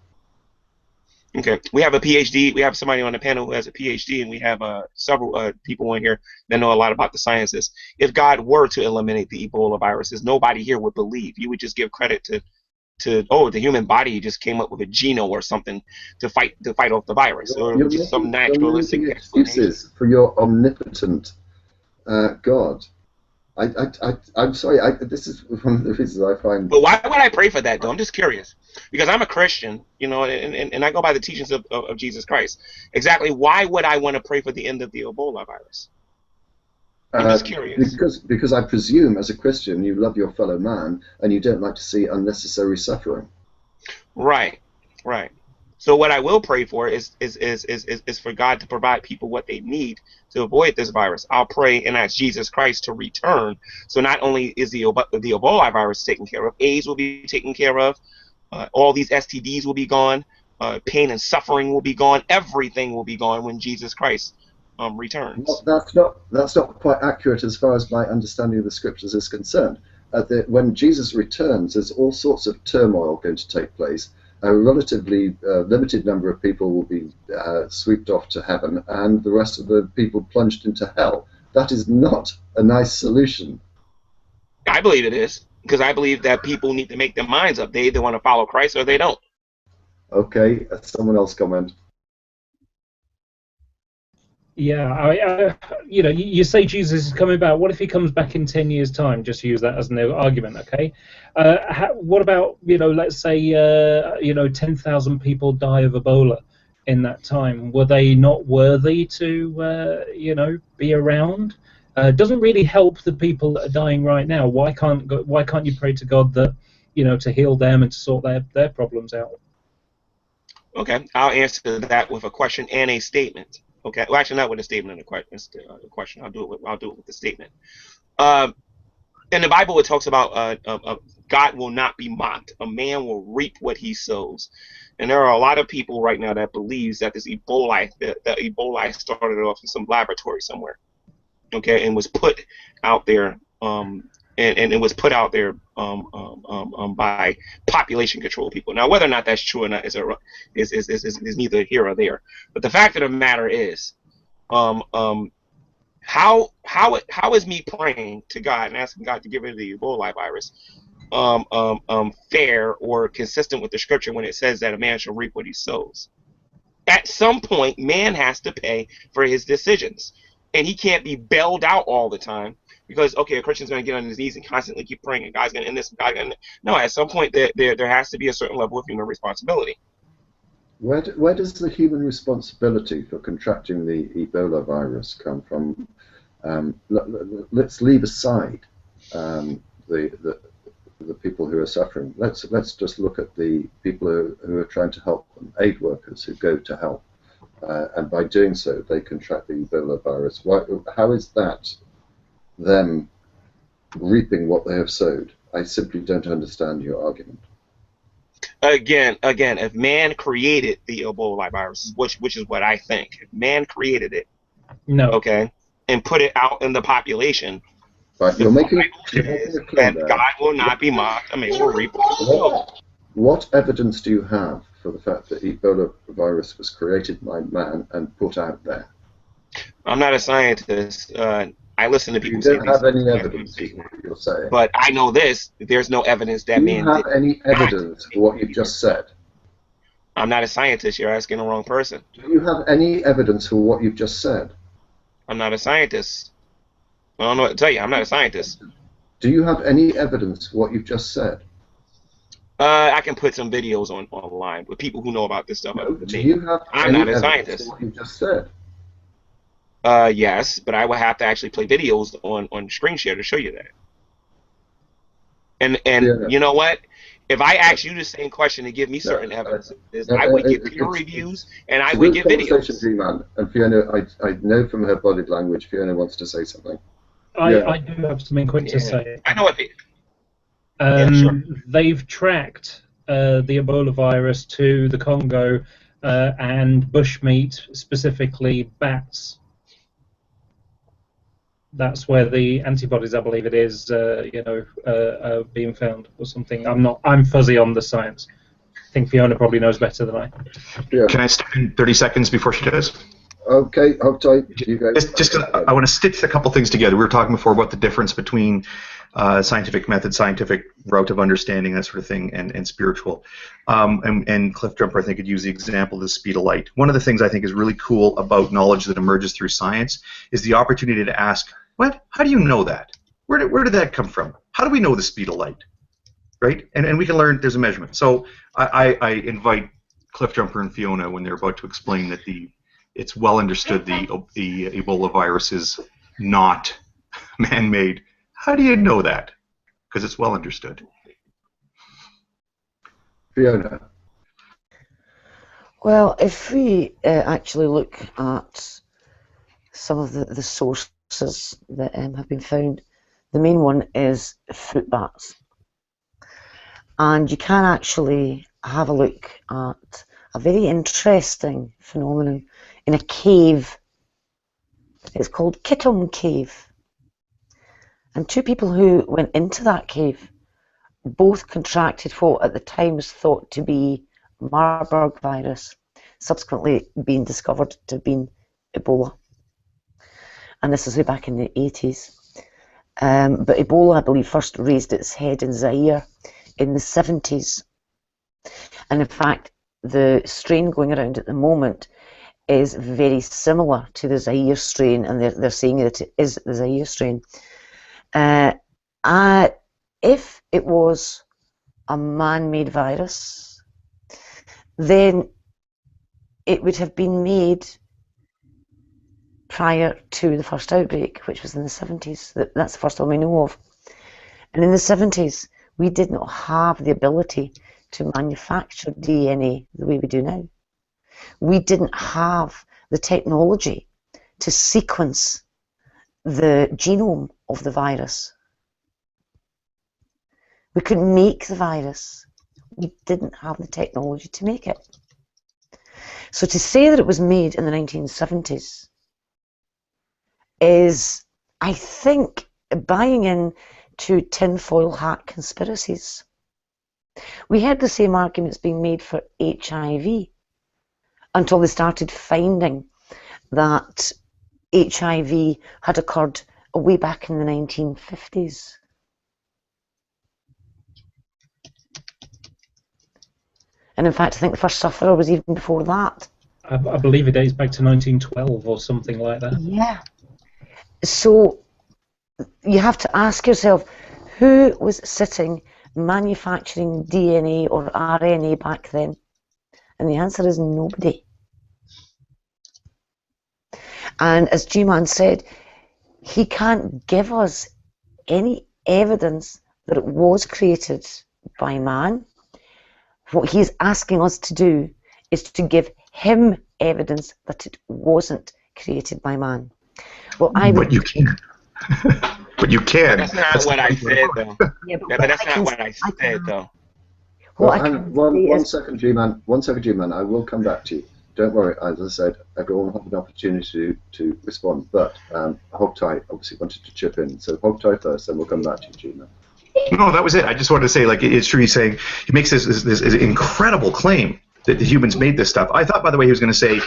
Okay, we have a PhD. We have somebody on the panel who has a PhD, and we have several people in here that know a lot about the sciences. If God were to eliminate the Ebola viruses, nobody here would believe. You would just give credit to the human body just came up with a genome or something to fight off the virus, or just some naturalistic excuses for your omnipotent God. I'm sorry. This is one of the reasons I find. But why would I pray for that, though? I'm just curious, because I'm a Christian, and I go by the teachings of Jesus Christ. Exactly. Why would I want to pray for the end of the Ebola virus? I'm just curious. Because I presume, as a Christian, you love your fellow man and you don't like to see unnecessary suffering. Right. So what I will pray for is for God to provide people what they need to avoid this virus. I'll pray and ask Jesus Christ to return. So not only is the Ebola virus taken care of, AIDS will be taken care of, all these STDs will be gone, pain and suffering will be gone, everything will be gone when Jesus Christ returns. Well, that's not quite accurate as far as my understanding of the scriptures is concerned. When Jesus returns, there's all sorts of turmoil going to take place. A relatively limited number of people will be swept off to heaven, and the rest of the people plunged into hell. That is not a nice solution. I believe it is, because I believe that people need to make their minds up. They either want to follow Christ or they don't. Okay, someone else comment. Yeah, you say Jesus is coming back. What if He comes back in 10 years' time? Just use that as an argument, okay? What about, let's say, 10,000 people die of Ebola in that time? Were they not worthy to, be around? Doesn't really help the people that are dying right now. Why can't you pray to God that, to heal them and to sort their problems out? Okay, I'll answer that with a question and a statement. Okay, well, actually, not with a statement and a question. I'll do it with the statement. In the Bible, it talks about God will not be mocked. A man will reap what he sows. And there are a lot of people right now that believes that this Ebola, that Ebola started off in some laboratory somewhere, okay, and was put out there, and it was put out there by population control people. Now, whether or not that's true or not is neither here or there. But the fact of the matter is, how is me praying to God and asking God to get rid of the Ebola virus fair or consistent with the scripture when it says that a man shall reap what he sows? At some point, man has to pay for his decisions, and he can't be bailed out all the time. Because, okay, a Christian's going to get on his knees and constantly keep praying, and God's going to end this, and God's going to... No, at some point, there has to be a certain level of human responsibility. Where does the human responsibility for contracting the Ebola virus come from? Let's leave aside the the people who are suffering. Let's just look at the people who are trying to help them, aid workers who go to help, and by doing so they contract the Ebola virus. How is that them reaping what they have sowed? I simply don't understand your argument. Again, if man created the Ebola virus, which is what I think, if man created it, No. okay, and put it out in the population, Right, you're making a claim that there. God will not be mocked. I mean, we'll reap. What evidence do you have for the fact that Ebola virus was created by man and put out there? I'm not a scientist. I listen to people You say don't these have any things, evidence, is what you're saying. but I know this: there's no evidence that Do you man have did. any evidence for what you've just said? I'm not a scientist. You're asking the wrong person. Do you have any evidence for what you've just said? I'm not a scientist. I don't know what to tell you. I'm not a scientist. Do you have any evidence for what you've just said? I can put some videos online with people who know about this stuff. No, do you have I'm any not a evidence scientist. for what you've just said? Yes, but I would have to actually play videos on screen share to show you that. And Yeah. you know what? If I ask you the same question and give me certain evidence, I would give peer reviews and I would give videos. G-Man. And Fiona, I know from her body language, Fiona wants to say something. I do have something quick to say. I know what sure. They've tracked the Ebola virus to the Congo and bushmeat, specifically bats. That's where the antibodies, I believe it is, are being found or something. I'm fuzzy on the science. I think Fiona probably knows better than I. Yeah. Can I step in 30 seconds before she does? Okay, Hogtie, you go. Just I want to stitch a couple things together. We were talking before about the difference between scientific method, scientific route of understanding, that sort of thing, and spiritual. And Cliff Jumper, I think, could use the example of the speed of light. One of the things I think is really cool about knowledge that emerges through science is the opportunity to ask, what? How do you know that? Where did that come from? How do we know the speed of light? Right? And we can learn there's a measurement. So I invite Cliff Jumper and Fiona when they're about to explain that it's well understood the Ebola virus is not man-made. How do you know that? Because it's well understood. Fiona. Well, if we actually look at some of the sources that have been found, the main one is fruit bats. And you can actually have a look at a very interesting phenomenon in a cave. It's called Kittom Cave. And two people who went into that cave both contracted what at the time was thought to be Marburg virus, subsequently being discovered to have been Ebola. And this is way back in the 80s. But Ebola, I believe, first raised its head in Zaire in the 70s. And in fact, the strain going around at the moment is very similar to the Zaire strain, and they're saying that it is the Zaire strain. If it was a man-made virus, then it would have been made prior to the first outbreak, which was in the 70s. That's the first one we know of. And in the 70s, we did not have the ability to manufacture DNA the way we do now. We didn't have the technology to sequence the genome of the virus. We couldn't make the virus. We didn't have the technology to make it. So to say that it was made in the 1970s is, I think, buying into tinfoil hat conspiracies. We had the same arguments being made for HIV until they started finding that HIV had occurred way back in the 1950s. And in fact, I think the first sufferer was even before that. I believe it dates back to 1912 or something like that. Yeah. So you have to ask yourself, who was sitting manufacturing DNA or RNA back then? And the answer is nobody. And as G-Man said, he can't give us any evidence that it was created by man. What he's asking us to do is to give him evidence that it wasn't created by man. Well, But you can. But you can. That's not what I said, though. Yeah, But that's not what I said, though. What Well, I and can one, say one is, second, G-Man. 1 second, G-Man. I will come back to you. Don't worry. As I said, everyone will have an opportunity to respond. But Hogtie obviously wanted to chip in. So Hogtie first, then we'll come back to you, G-Man. No, that was it. I just wanted to say, like, it's true. He's saying he makes this incredible claim that the humans made this stuff. I thought, by the way, he was going to say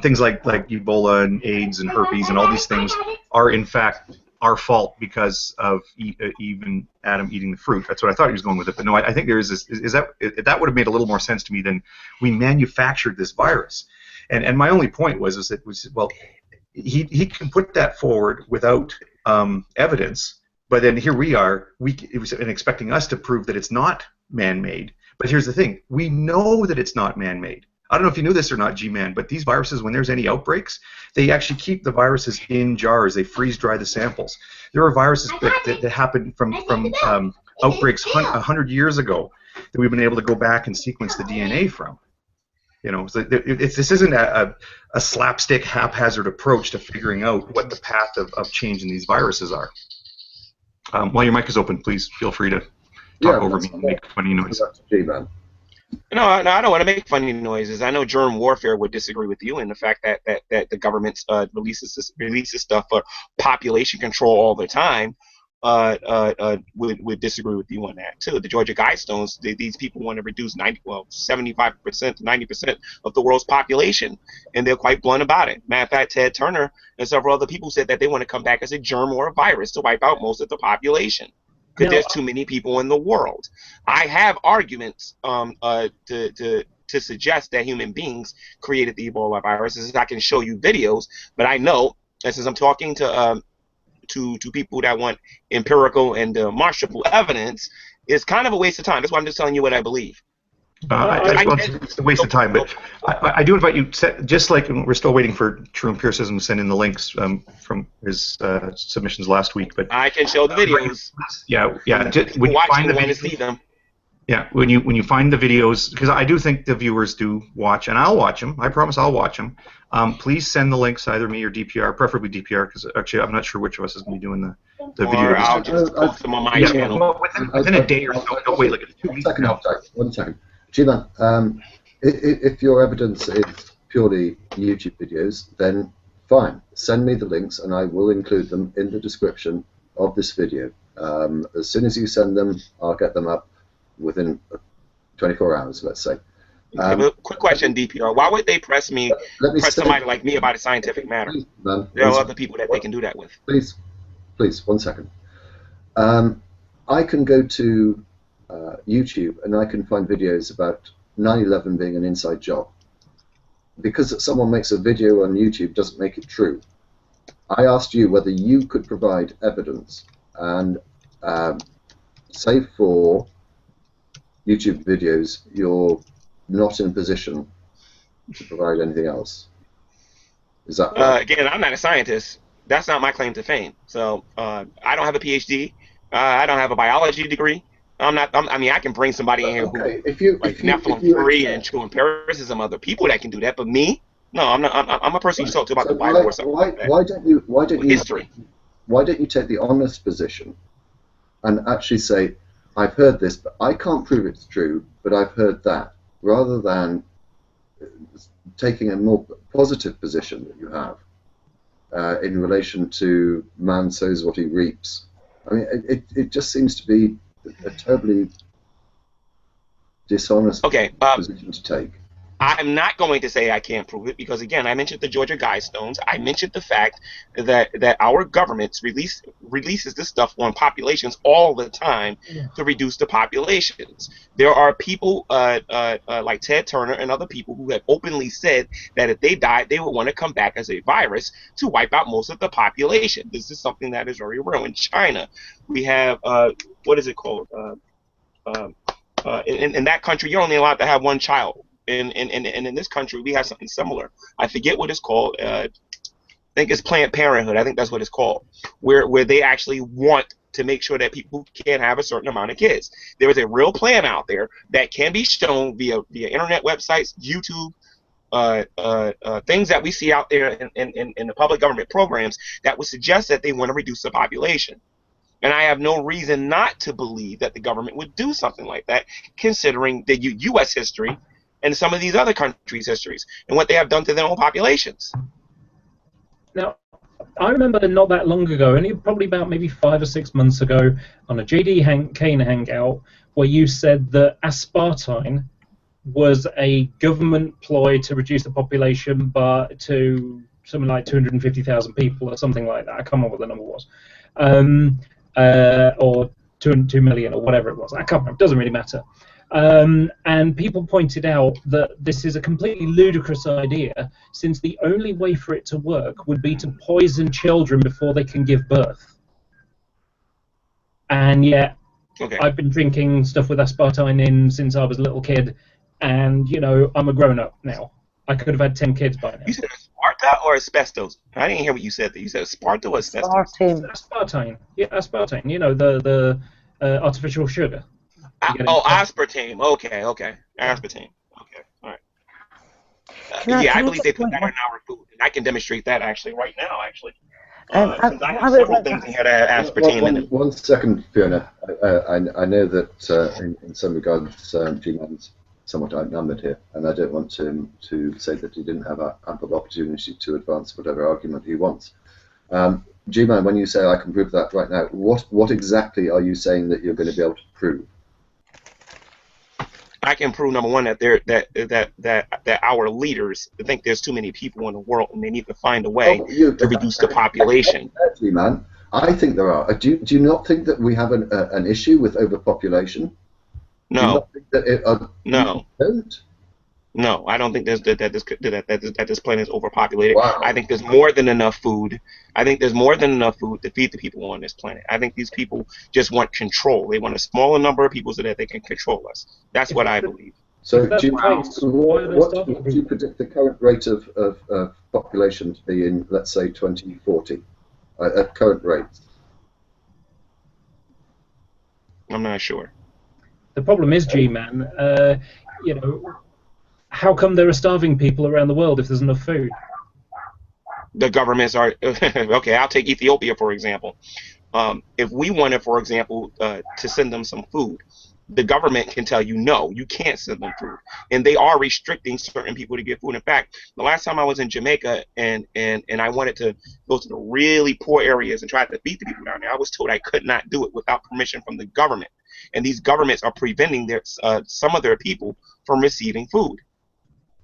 things like Ebola and AIDS and herpes and all these things are in fact our fault because of Eve and Adam eating the fruit. That's what I thought he was going with it. But no, I think there is this. That would have made a little more sense to me than we manufactured this virus. And my only point was well, he can put that forward without evidence. But then here we are, expecting us to prove that it's not man-made. But here's the thing, we know that it's not man-made. I don't know if you knew this or not, G-Man, but these viruses, when there's any outbreaks, they actually keep the viruses in jars. They freeze-dry the samples. There are viruses that happen from outbreaks 100 years ago that we've been able to go back and sequence the DNA from. You know, so this isn't a slapstick, haphazard approach to figuring out what the path of change in these viruses are. While your mic is open, please feel free to talk over me and make funny noise. No, I don't want to make funny noises. I know germ warfare would disagree with you, and the fact that the government releases stuff for population control all the time would disagree with you on that too. The Georgia Guidestones, these people want to reduce 75% to 90% of the world's population, and they're quite blunt about it. Matter of fact, Ted Turner and several other people said that they want to come back as a germ or a virus to wipe out most of the population because there's too many people in the world. I have arguments to suggest that human beings created the Ebola viruses. I can show you videos, but I know, and since I'm talking to people that want empirical and demonstrable evidence, it's kind of a waste of time. That's why I'm just telling you what I believe. It's a waste of time, but I do invite you, just like we're still waiting for True Empiricism to send in the links from his submissions last week. But I can show the videos. Yeah. When you find the videos, see them. Yeah, when you find the videos, because I do think the viewers do watch, and I'll watch them. I promise I'll watch them. Please send the links, either me or DPR, preferably DPR, because actually I'm not sure which of us is going to be doing the video. Or I'll just post them on my channel. Well, within a day or so. Don't wait like 2 weeks. One second. G-Man, if your evidence is purely YouTube videos, then fine. Send me the links and I will include them in the description of this video. As soon as you send them, I'll get them up within 24 hours, let's say. Quick question, DPR. Why would they press somebody like me about a scientific matter? Please, man, there are other people that they can do that with. Please, 1 second. I can go to YouTube and I can find videos about 9/11 being an inside job. Because someone makes a video on YouTube doesn't make it true. I asked you whether you could provide evidence, and save for YouTube videos, you're not in a position to provide anything else. Is that right? Again, I'm not a scientist. That's not my claim to fame. So I don't have a PhD. I don't have a biology degree. I mean, I can bring somebody in here who, like Nephilim 3 and True Empiricism, other people that can do that. But me, no, I'm not. I'm a person you talk to about the Bible or something like that. Why don't you history? Why don't you take the honest position and actually say, I've heard this, but I can't prove it's true, but I've heard that, rather than taking a more positive position that you have in relation to man sows what he reaps. I mean, it just seems to be a terribly dishonest position to take. I'm not going to say I can't prove it because, again, I mentioned the Georgia Guidestones. I mentioned the fact that our government releases this stuff on populations all the time to reduce the populations. There are people like Ted Turner and other people who have openly said that if they died, they would want to come back as a virus to wipe out most of the population. This is something that is very real. In China, we have, what is it called? In that country, you're only allowed to have one child. And in this country, we have something similar. I forget what it's called. think it's Planned Parenthood. I think that's what it's called, where they actually want to make sure that people can have a certain amount of kids. There is a real plan out there that can be shown via internet websites, YouTube, things that we see out there in the public government programs that would suggest that they want to reduce the population. And I have no reason not to believe that the government would do something like that, considering the U.S. history and some of these other countries' histories and what they have done to their own populations. Now, I remember not that long ago, only probably about maybe 5 or 6 months ago, on a JD Kane hangout, where you said that aspartame was a government ploy to reduce the population to something like 250,000 people or something like that. I can't remember what the number was. Or 2 million or whatever it was. I can't remember. It doesn't really matter. And people pointed out that this is a completely ludicrous idea, since the only way for it to work would be to poison children before they can give birth. And yet, I've been drinking stuff with aspartame in since I was a little kid, and, you know, I'm a grown-up now. I could have had 10 kids by now. You said aspartame or asbestos? I didn't hear what you said there. You said aspartame or asbestos? Aspartame. Yeah, aspartame. You know, the artificial sugar. Aspartame. Okay. Aspartame. Okay, all right. I believe they put that in our food, and I can demonstrate that actually right now. Actually, since I have several things that had aspartame in it. One second, Fiona. I know that in some regards, G-Man's somewhat outnumbered here, and I don't want him to say that he didn't have ample opportunity to advance whatever argument he wants. G-Man, when you say I can prove that right now, what exactly are you saying that you're going to be able to prove? I can prove, number one, that our leaders think there's too many people in the world and they need to find a way to reduce the population. Exactly, man. I think there are. Do you not think that we have an issue with overpopulation? No. Do you not think that no. Don't? No, I don't think that this planet is overpopulated. Wow. I think there's more than enough food. I think there's more than enough food to feed the people on this planet. I think these people just want control. They want a smaller number of people so that they can control us. That's what I believe. So what do you predict the current rate of population to be in, let's say, 2040, at current rates? I'm not sure. The problem is, G-Man, you know, how come there are starving people around the world if there's enough food? The governments are okay. I'll take Ethiopia for example. If we wanted, for example, to send them some food, the government can tell you no, you can't send them food, and they are restricting certain people to get food. In fact, the last time I was in Jamaica and I wanted to go to the really poor areas and try to feed the people down there, I was told I could not do it without permission from the government, and these governments are preventing some of their people from receiving food.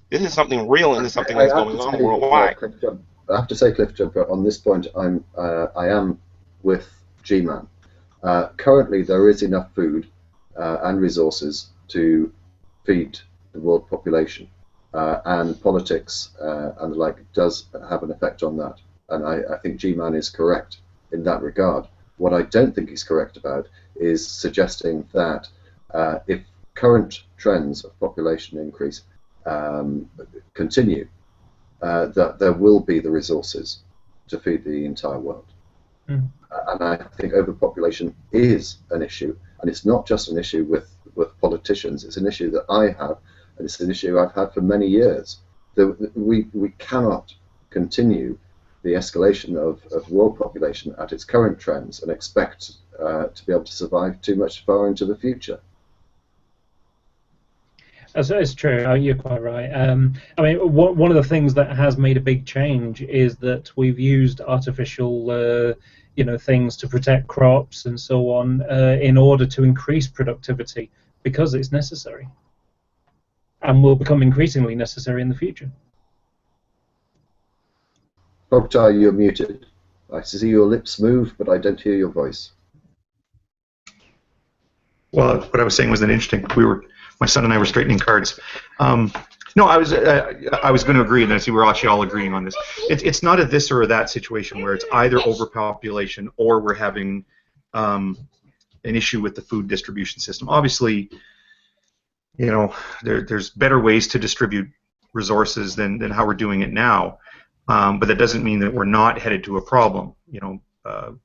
This is something real, and this is something that's going on worldwide. I have to say, Cliff Jumper, on this point, I am with G-Man. Currently, there is enough food and resources to feed the world population, and politics and the like does have an effect on that. And I think G-Man is correct in that regard. What I don't think he's correct about is suggesting that if current trends of population increase continue, that there will be the resources to feed the entire world. And I think overpopulation is an issue, and it's not just an issue with politicians. It's an issue that I have, and it's an issue I've had for many years. We cannot continue the escalation of world population at its current trends and expect to be able to survive too much far into the future. That's true. You're quite right. I mean, one of the things that has made a big change is that we've used artificial, things to protect crops and so on in order to increase productivity because it's necessary, and will become increasingly necessary in the future. Hogtie, you're muted. I see your lips move, but I don't hear your voice. Well, what I was saying was that interesting. My son and I were straightening cards. No, I was going to agree, and I see we're actually all agreeing on this. It's not a this or a that situation where it's either overpopulation or we're having an issue with the food distribution system. Obviously, there's better ways to distribute resources than how we're doing it now. but that doesn't mean that we're not headed to a problem.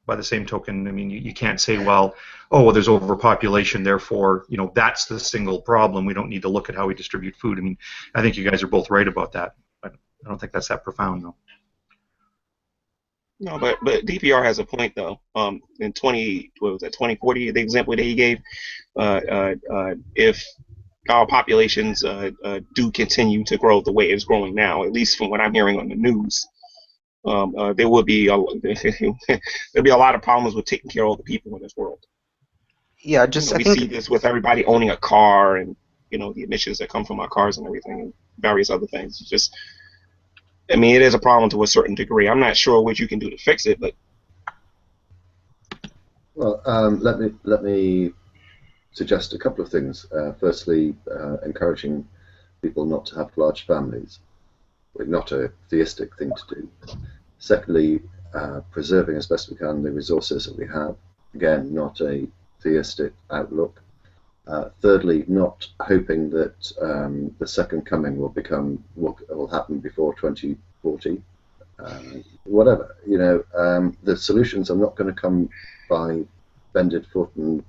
By the same token, I mean, you can't say, well, oh, well, there's overpopulation, therefore, that's the single problem. We don't need to look at how we distribute food. I mean, I think you guys are both right about that. I don't think that's that profound, though. No, but DPR has a point though. In 2040, the example that he gave, if our populations do continue to grow the way it's growing now, at least from what I'm hearing on the news, there will be there'll be a lot of problems with taking care of all the people in this world. Yeah, we see this with everybody owning a car, and the emissions that come from our cars and everything, and various other things. It's just, I mean, it is a problem to a certain degree. I'm not sure what you can do to fix it, but well, let me suggest a couple of things. Firstly, encouraging people not to have large families. Not a theistic thing to do. Secondly, preserving as best we can the resources that we have. Again, not a theistic outlook. Thirdly, not hoping that the second coming will happen before 2040. Whatever, the solutions are not going to come by bended foot and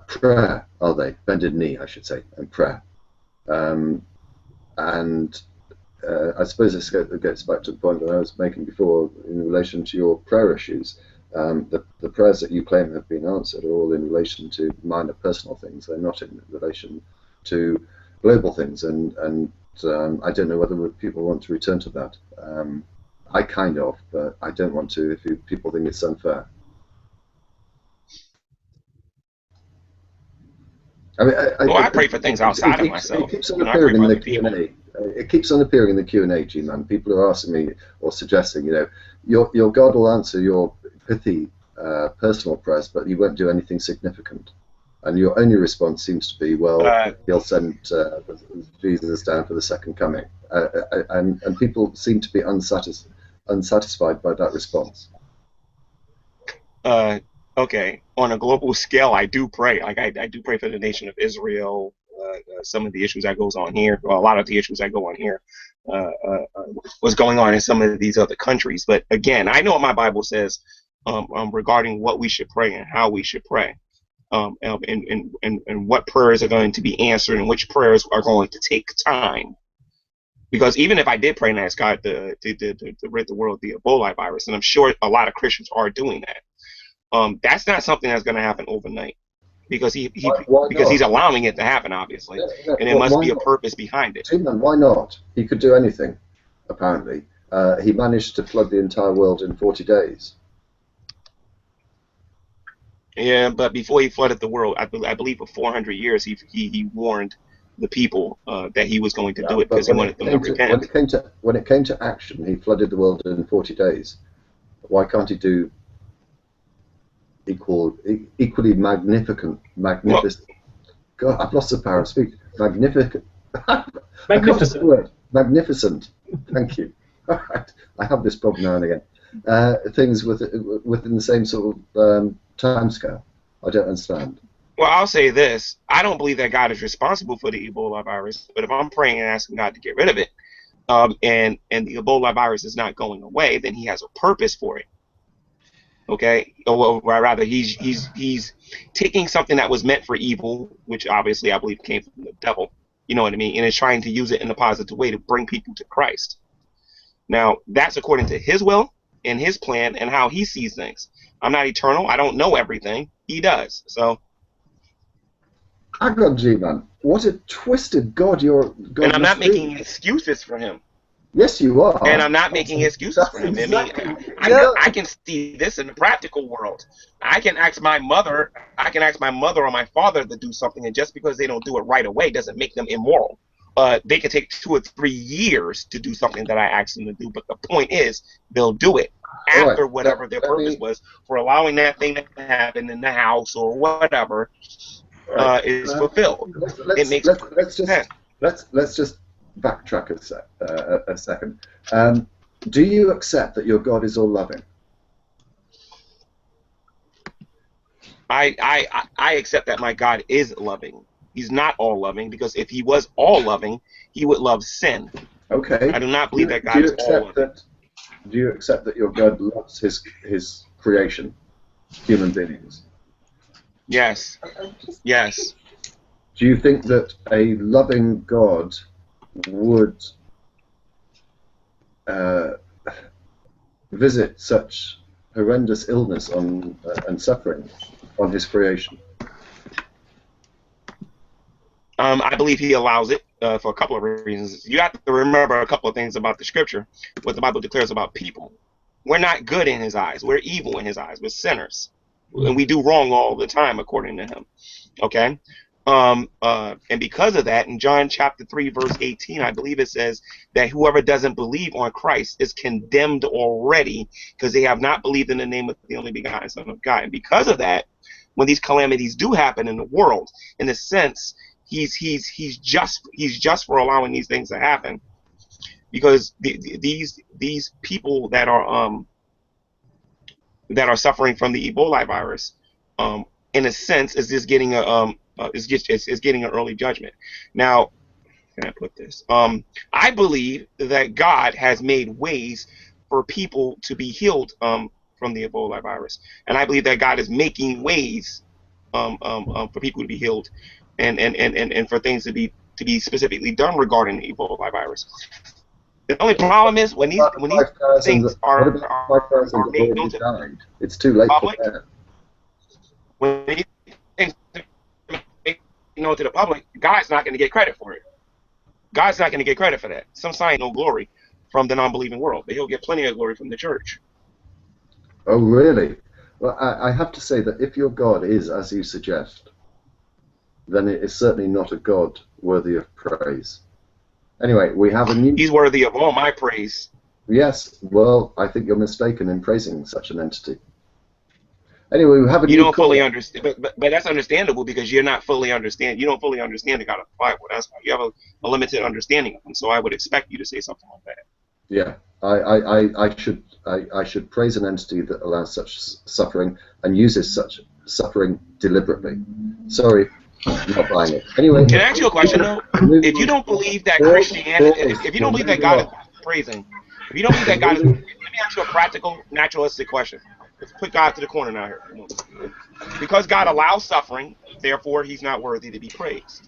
prayer, are they? Bended knee, I should say, and prayer. I suppose this gets back to the point that I was making before in relation to your prayer issues. The prayers that you claim have been answered are all in relation to minor personal things. They're not in relation to global things, and I don't know whether people want to return to that. I kind of, but I don't want to if people think it's unfair. I mean, I pray for things outside of myself. It keeps on appearing in the Q&A. It keeps on appearing in the Q&A, G-Man. People are asking me or suggesting, your God will answer your pithy personal prayers, but he won't do anything significant. And your only response seems to be, well, he'll send Jesus down for the second coming. And people seem to be unsatisfied by that response. Okay, on a global scale, I do pray. Like I do pray for the nation of Israel. Some of the issues that goes on here, well, a lot of the issues that go on here, what's going on in some of these other countries. But again, I know what my Bible says regarding what we should pray and how we should pray, and what prayers are going to be answered and which prayers are going to take time. Because even if I did pray and ask God to rid the world of the Ebola virus, and I'm sure a lot of Christians are doing that, that's not something that's going to happen overnight. Because he's allowing it to happen, obviously, and there must be a purpose behind it. Why not? He could do anything, apparently. He managed to flood the entire world in 40 days. Yeah, but before he flooded the world, I believe for 400 years, he warned the people that he was going to do it because he wanted them to repent. When it came to action, he flooded the world in 40 days. Why can't he do equally magnificent. God, I've lost the power of speech. Magnificent. Magnificent. Thank you. All right. I have this problem now and again. Things within the same sort of time scale. I don't understand. Well, I'll say this. I don't believe that God is responsible for the Ebola virus, but if I'm praying and asking God to get rid of it, and the Ebola virus is not going away, then he has a purpose for it. Okay, or rather, he's taking something that was meant for evil, which obviously I believe came from the devil. You know what I mean? And is trying to use it in a positive way to bring people to Christ. Now, that's according to his will and his plan and how he sees things. I'm not eternal. I don't know everything. He does. So. Hang on, G-Man. What a twisted God you're. And I'm not making excuses for him. Yes, you are. And I'm not making excuses for him. Exactly. I can see this in the practical world. I can ask my mother or my father to do something, and just because they don't do it right away doesn't make them immoral. They can take 2 or 3 years to do something that I asked them to do, but the point is they'll do it after whatever their purpose was for allowing that thing to happen in the house or whatever is fulfilled. It makes sense. Let's just backtrack a second. Do you accept that your God is all loving? I accept that my God is loving. He's not all loving, because if he was all loving, he would love sin. Okay. I do not believe that Do God you is all accept of it. that? Do you accept that your God loves his creation, human beings? Yes. Yes. Do you think that a loving God would visit such horrendous illness on and suffering on his creation? I believe he allows it for a couple of reasons. You have to remember a couple of things about the scripture, what the Bible declares about people. We're not good in his eyes. We're evil in his eyes. We're sinners. And we do wrong all the time, according to him. Okay? And because of that, in John chapter 3, verse 18, I believe it says that whoever doesn't believe on Christ is condemned already because they have not believed in the name of the only begotten Son of God. And because of that, when these calamities do happen in the world, in a sense, he's just for allowing these things to happen, because these people that are suffering from the Ebola virus, in a sense, is just getting is getting an early judgment. Now, can I put this? I believe that God has made ways for people to be healed from the Ebola virus, and I believe that God is making ways for people to be healed, and for things to be specifically done regarding the Ebola virus. The only problem is when these What about the things 5,000 what about the 5,000 are that made known already to died? It's too late the for public, that. when these things are made known to the public, God's not going to get credit for it. God's not going to get credit for that. Some sign no glory from the non-believing world, but he'll get plenty of glory from the church. Oh, really? Well, I have to say that if your God is as you suggest, then it is certainly not a God worthy of praise. Anyway, we have a new... He's worthy of all my praise. Yes, well, I think you're mistaken in praising such an entity. Anyway, we have a You new don't fully caller. understand, but that's understandable because you're not fully understand. You don't fully understand the God of the Bible. That's why you have a limited understanding of him. So I would expect you to say something like that. Yeah, I should praise an entity that allows such suffering and uses such suffering deliberately. Sorry, not buying it. Anyway, Can I ask you a question though? If you don't believe that Christianity, if you don't believe that God is praising, if you don't believe that God is, let me ask you a practical, naturalistic question. Let's put God to the corner now here. Because God allows suffering, therefore He's not worthy to be praised.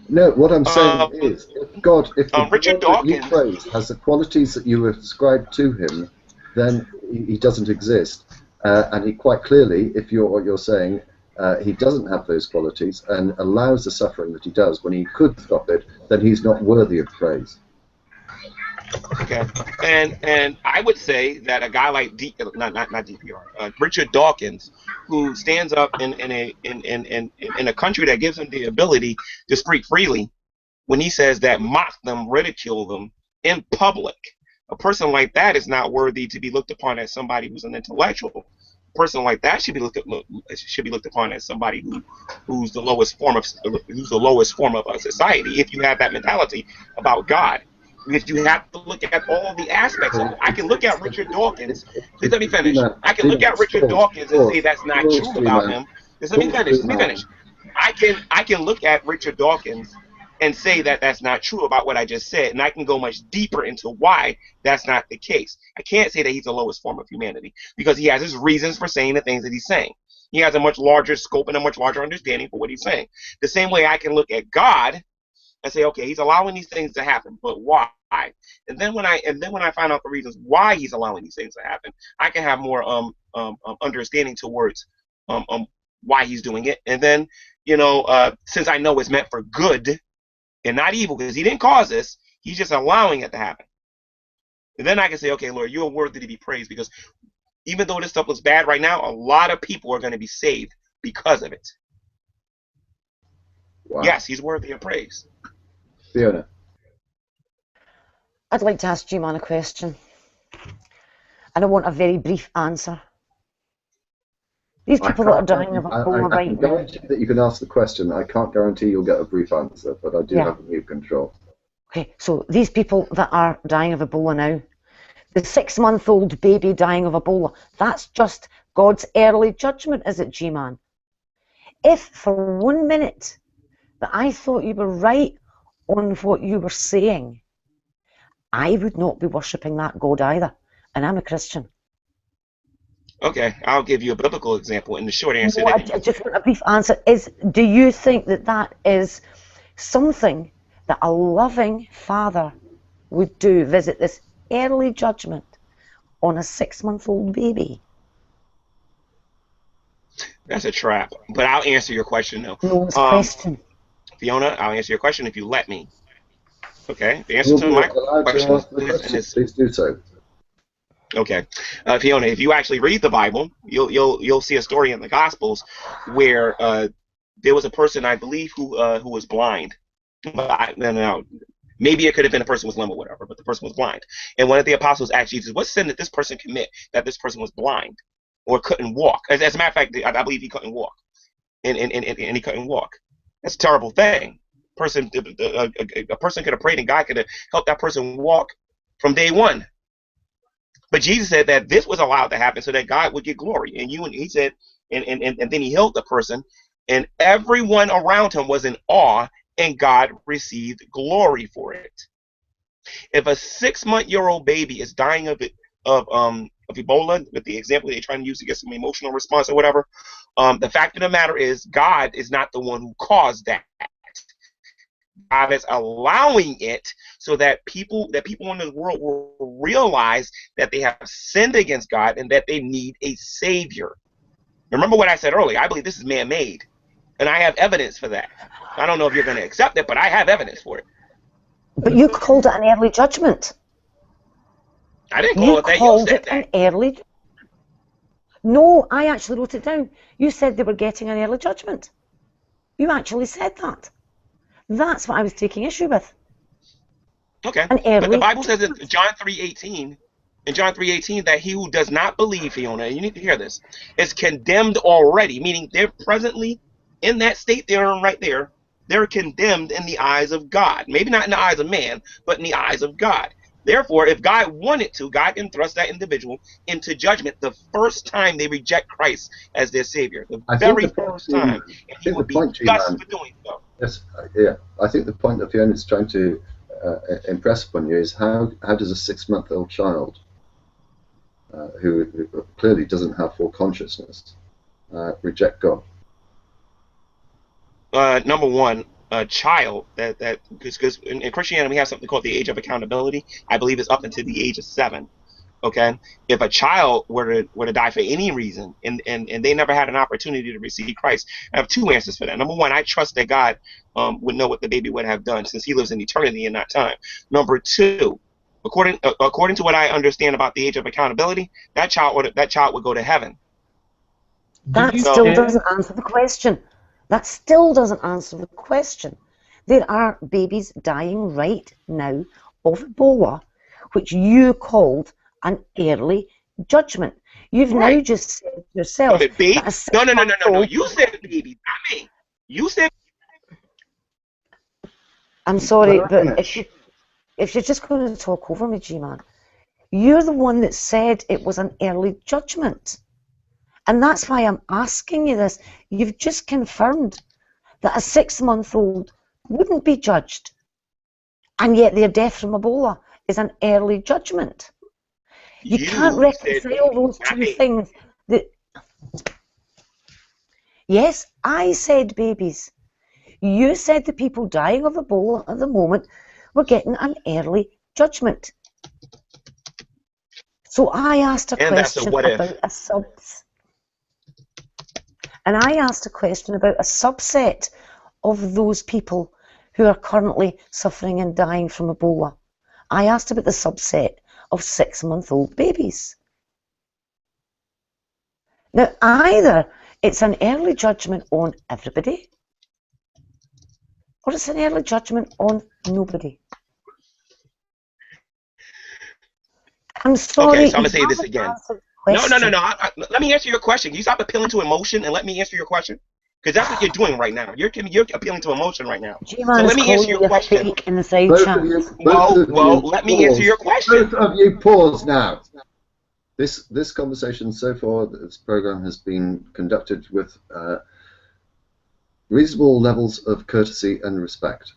No, what I'm saying is, if the God Richard that you Dawkins praise has the qualities that you ascribe to him, then he doesn't exist. And he quite clearly, if what you're saying, he doesn't have those qualities and allows the suffering that he does when he could stop it, then he's not worthy of praise. Okay, and I would say that a guy like not DPR, Richard Dawkins, who stands up in a country that gives him the ability to speak freely, when he says that mock them, ridicule them in public, a person like that is not worthy to be looked upon as somebody who's an intellectual. A person like that should be looked upon as somebody who's the lowest form of a society. If you have that mentality about God. Because you have to look at all the aspects of it. I can look at Richard Dawkins. Please let me finish. I can look at Richard Dawkins and say that's not true about him. Just let me finish. I can look at Richard Dawkins and say that that's not true about what I just said, and I can go much deeper into why that's not the case. I can't say that he's the lowest form of humanity because he has his reasons for saying the things that he's saying. He has a much larger scope and a much larger understanding for what he's saying. The same way I can look at God and say, okay, he's allowing these things to happen, but why? And then when I find out the reasons why he's allowing these things to happen, I can have more understanding towards why he's doing it. And then since I know it's meant for good and not evil, because he didn't cause this, he's just allowing it to happen. And then I can say, okay, Lord, you're worthy to be praised because even though this stuff looks bad right now, a lot of people are going to be saved because of it. Wow. Yes, he's worthy of praise. Fiona. I'd like to ask G-Man a question. And I want a very brief answer. These people that are dying of Ebola right now. I can guarantee that you can ask the question. I can't guarantee you'll get a brief answer, but I do have new control. Okay, so these people that are dying of Ebola now, the 6-month-old baby dying of Ebola, that's just God's early judgment, is it, G-Man? If for 1 minute that I thought you were right on what you were saying, I would not be worshipping that God either, and I'm a Christian. Okay, I'll give you a biblical example, and the short answer No, I that just want a brief answer. Do you think that that is something that a loving father would do, visit this early judgment on a 6-month-old baby? that's a trap. But I'll answer your question though. No, it's question. Fiona, I'll answer your question if you let me. Okay, the answer We'll to be my allowed to question ask the is, question. Please do so. okay, Fiona, if you actually read the Bible, you'll see a story in the Gospels where there was a person, I believe, who was blind. But no, maybe it could have been a person who was lame or whatever, but the person was blind. And one of the apostles asked Jesus, "What sin did this person commit that this person was blind or couldn't walk?" As a matter of fact, I believe he couldn't walk, and he couldn't walk. That's a terrible thing. A person could have prayed, and God could have helped that person walk from day one. But Jesus said that this was allowed to happen so that God would get glory. And he said, and then he healed the person, and everyone around him was in awe, and God received glory for it. If a 6-month-old baby is dying of Ebola, with the example they're trying to use to get some emotional response or whatever, the fact of the matter is God is not the one who caused that. God is allowing it so that people in the world will realize that they have sinned against God and that they need a savior. Remember what I said earlier. I believe this is man-made, and I have evidence for that. I don't know if you're going to accept it, but I have evidence for it. But you called it an early judgment. I didn't call it that. You said that. An early. No, I actually wrote it down. You said they were getting an early judgment. You actually said that. That's what I was taking issue with. Okay. But the Bible says in John 3:18, that he who does not believe, Fiona, and you need to hear this, is condemned already, meaning they're presently in that state they're in right there. They're condemned in the eyes of God. Maybe not in the eyes of man, but in the eyes of God. Therefore, if God wanted to, God can thrust that individual into judgment the first time they reject Christ as their Savior. The very first time. And he would be just for doing so. Yes, yeah. I think the point that Fiona is trying to impress upon you is how does a 6-month-old child who clearly doesn't have full consciousness reject God? Number one, a child because in Christianity we have something called the age of accountability. I believe it's up until the age of 7. Okay, if a child were to die for any reason and they never had an opportunity to receive Christ, I have 2 answers for that. Number one, I trust that God would know what the baby would have done since he lives in eternity and not time. Number 2, according to what I understand about the age of accountability, that child would go to heaven. That still doesn't answer the question. That still doesn't answer the question. There are babies dying right now of Ebola, which you called an early judgment. You've now just said yourself. No. You said baby, not me. You said. I'm sorry, but if you're just going to talk over me, G-Man, you're the one that said it was an early judgment. And that's why I'm asking you this. You've just confirmed that a 6-month-old wouldn't be judged. And yet their death from Ebola is an early judgment. You can't reconcile those 2 things. Yes, I said babies. You said the people dying of Ebola at the moment were getting an early judgment. So I asked a question about a subset of those people who are currently suffering and dying from Ebola. I asked about the subset of 6-month-old babies. Now, either it's an early judgment on everybody, or it's an early judgment on nobody. I'm sorry. Okay, so I'm going to say this again. No. Let me answer your question. Can you stop appealing to emotion and let me answer your question? Because that's what you're doing right now. You're appealing to emotion right now. So let me answer your question. In the side chat. Well, let me answer your question. Both of you pause now. This conversation so far, this program has been conducted with reasonable levels of courtesy and respect.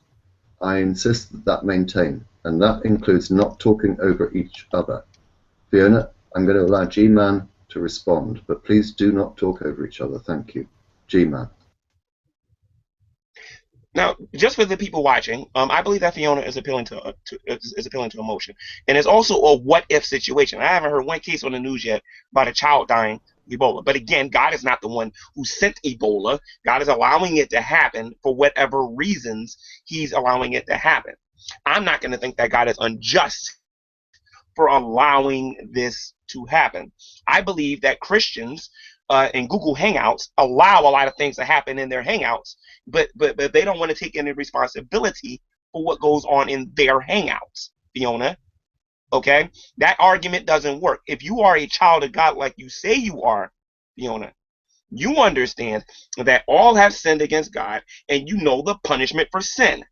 I insist that that maintain, and that includes not talking over each other. Fiona, I'm going to allow G-Man to respond, but please do not talk over each other. Thank you. G-Man. Now, just for the people watching, I believe that Fiona is appealing to emotion, and it's also a what-if situation. I haven't heard one case on the news yet about a child dying of Ebola. But again, God is not the one who sent Ebola. God is allowing it to happen for whatever reasons He's allowing it to happen. I'm not going to think that God is unjust for allowing this to happen. I believe that Christians in Google Hangouts allow a lot of things to happen in their Hangouts, but they don't want to take any responsibility for what goes on in their Hangouts, Fiona. Okay? That argument doesn't work. If you are a child of God like you say you are, Fiona, you understand that all have sinned against God, and you know the punishment for sin.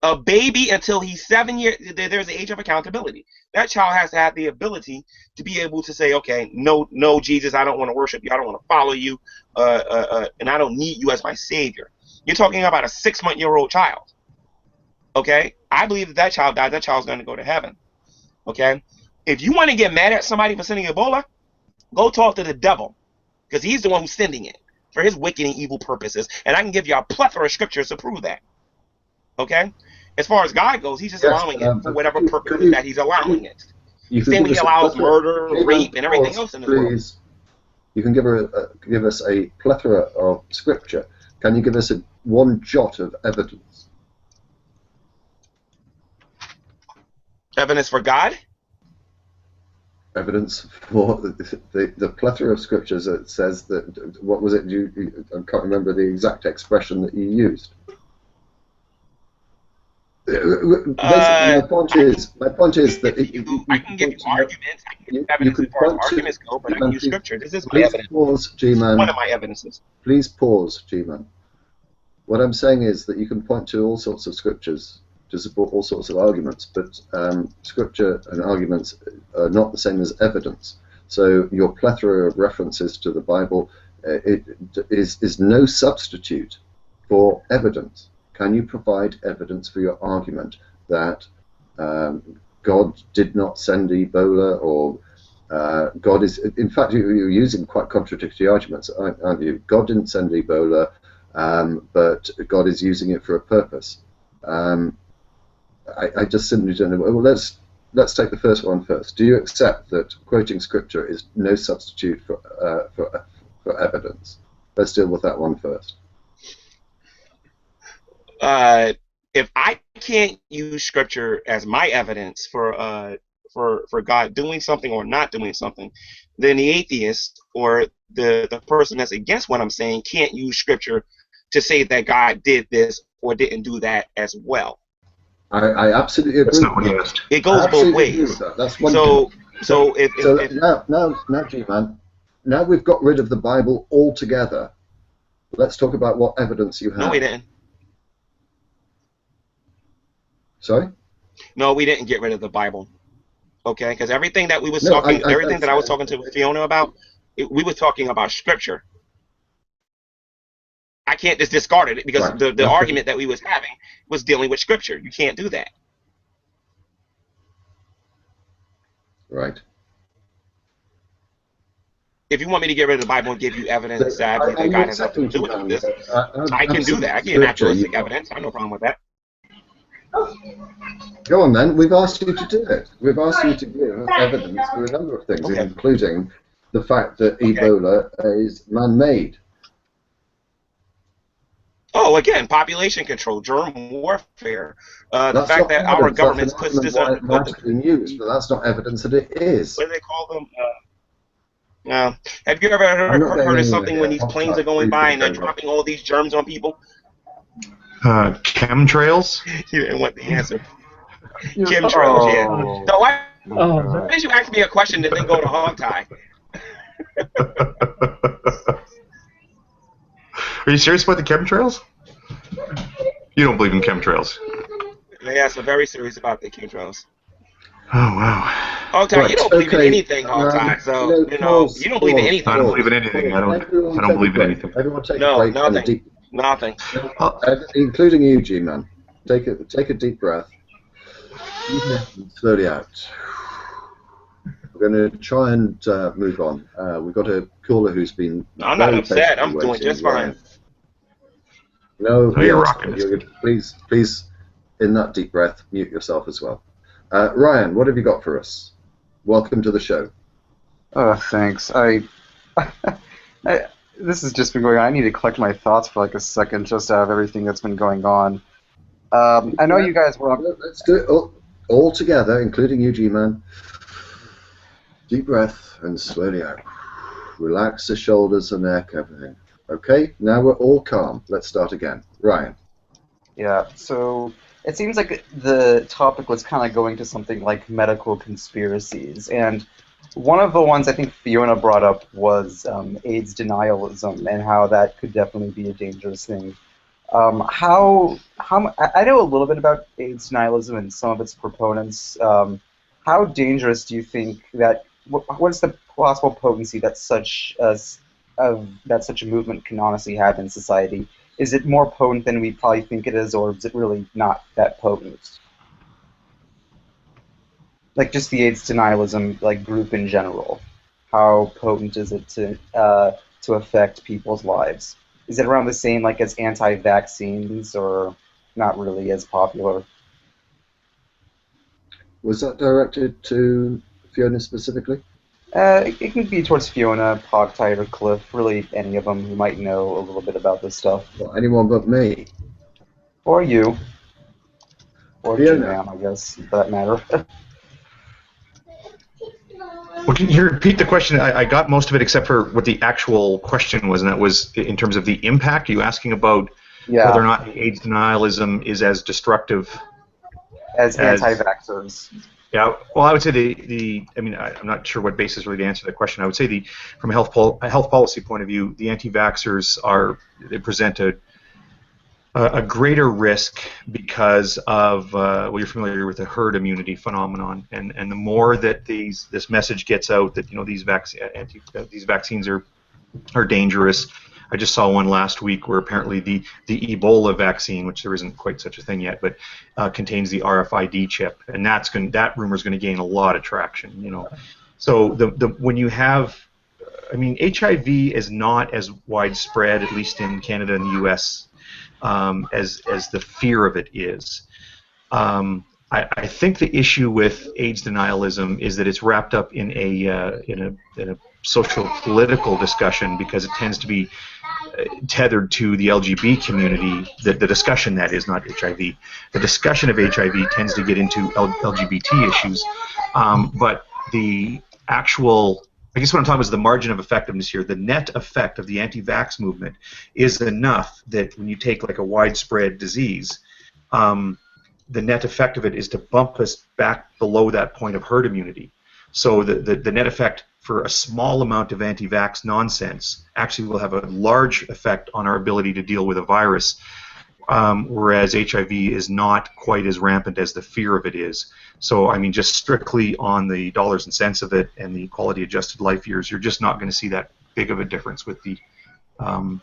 A baby, until he's 7 years, there's an age of accountability. That child has to have the ability to be able to say, okay, no, Jesus, I don't want to worship you. I don't want to follow you, and I don't need you as my savior. You're talking about a 6-month-old child. Okay? I believe that child dies, that child's going to go to heaven. Okay? If you want to get mad at somebody for sending Ebola, go talk to the devil, because he's the one who's sending it for his wicked and evil purposes. And I can give you a plethora of scriptures to prove that. Okay? As far as God goes, he's just allowing it for whatever purpose that he's allowing it. Same way he allows murder, rape, and everything else in this world. You can give us a plethora of scripture. Can you give us one jot of evidence? Evidence for God? Evidence for the plethora of scriptures that says that, what was it, I can't remember the exact expression that you used. Basically, my point is that I can give you arguments. I can give evidence as far as arguments go, but I can use scripture. This is my evidence. Pause, G-Man. One of my evidences. Please pause, G-Man. What I'm saying is that you can point to all sorts of scriptures to support all sorts of arguments, but scripture and arguments are not the same as evidence. So your plethora of references to the Bible is no substitute for evidence. Can you provide evidence for your argument that God did not send Ebola, or God is... In fact, you're using quite contradictory arguments, aren't you? God didn't send Ebola, but God is using it for a purpose. I just simply don't know. Well, let's take the first one first. Do you accept that quoting scripture is no substitute for evidence? Let's deal with that one first. If I can't use scripture as my evidence for God doing something or not doing something, then the atheist or the person that's against what I'm saying can't use scripture to say that God did this or didn't do that as well. I absolutely agree. That's not what he asked. It goes both ways. That's one so now, G-Man, now we've got rid of the Bible altogether. Let's talk about what evidence you have. No, we didn't. Sorry? No, we didn't get rid of the Bible. Okay, because everything that we was talking, everything that I was talking to Fiona about, we were talking about scripture. I can't just discard it because the argument that we was having was dealing with scripture. You can't do that. Right. If you want me to get rid of the Bible and give you evidence that God has nothing to do with this, I can do that. I can give naturalistic evidence. I have no problem with that. Go on then. We've asked you to do it. We've asked you to give evidence for a number of things, including the fact that Ebola is man-made. Oh, again, population control, germ warfare. The fact that our government puts this on the news, but that's not evidence that it is. What do they call them? Have you ever heard of something when these planes are going by and they're dropping all these germs on people? Chemtrails? You didn't want the answer. Chemtrails, yeah. So why did you ask me a question that didn't go to Hogtie? Are you serious about the chemtrails? You don't believe in chemtrails? Yes, I'm very serious about the chemtrails. Oh, wow. Hogtie, you don't believe in anything, Hogtie. So, you don't believe in anything. I don't believe in anything. I don't believe in anything. Everyone take a break. Nothing. Including you, G-Man. take a deep breath. Slowly out. We're going to try and move on. We've got a caller who's been I'm not very upset. I'm patiently doing waiting. just fine. No, Oh, you're rocking this. Please, in that deep breath, mute yourself as well. Ryan, what have you got for us? Welcome to the show. Oh, thanks. This has just been going on. I need to collect my thoughts for like a second, just out of everything that's been going on. I know you guys were. Let's do it all together, including you, G-Man. Deep breath and slowly out. Relax the shoulders and neck, everything. Okay, now we're all calm. Let's start again. Ryan. Yeah, so it seems like the topic was kind of going to something like medical conspiracies, and one of the ones I think Fiona brought up was AIDS denialism and how that could definitely be a dangerous thing. I know a little bit about AIDS denialism and some of its proponents. How dangerous do you think that? What's the possible potency that such a movement can honestly have in society? Is it more potent than we probably think it is, or is it really not that potent? Like just the AIDS denialism like group in general. How potent is it to affect people's lives? Is it around the same like as anti-vaccines, or not really as popular? Was that directed to Fiona specifically? It can be towards Fiona, Hogtie, or Cliff, really any of them who might know a little bit about this stuff. Well, anyone but me. Or you. Or Fiona. G-Man, I guess, for that matter. Well, can you repeat the question? I got most of it except for what the actual question was, and that was in terms of the impact. Are you asking about whether or not AIDS denialism is as destructive as anti-vaxxers? Yeah, well, I would say I mean, I'm not sure what basis really to answer that question. I would say from a health policy point of view, the anti-vaxxers they present a greater risk because of well, you're familiar with the herd immunity phenomenon, and the more that this message gets out that these vaccines are dangerous. I just saw one last week where apparently the Ebola vaccine, which there isn't quite such a thing yet, but contains the RFID chip, and that rumor is going to gain a lot of traction. So when you have, I mean, HIV is not as widespread, at least in Canada and the U.S., as the fear of it is. I think the issue with AIDS denialism is that it's wrapped up in a social political discussion because it tends to be tethered to the LGBT community. The discussion, that is, not HIV. The discussion of HIV tends to get into LGBT issues, but the actual, I guess what I'm talking about is the margin of effectiveness here. The net effect of the anti-vax movement is enough that when you take like a widespread disease, the net effect of it is to bump us back below that point of herd immunity. So the net effect for a small amount of anti-vax nonsense actually will have a large effect on our ability to deal with a virus, whereas HIV is not quite as rampant as the fear of it is. So, I mean, just strictly on the dollars and cents of it and the quality-adjusted life years, you're just not going to see that big of a difference with the HIV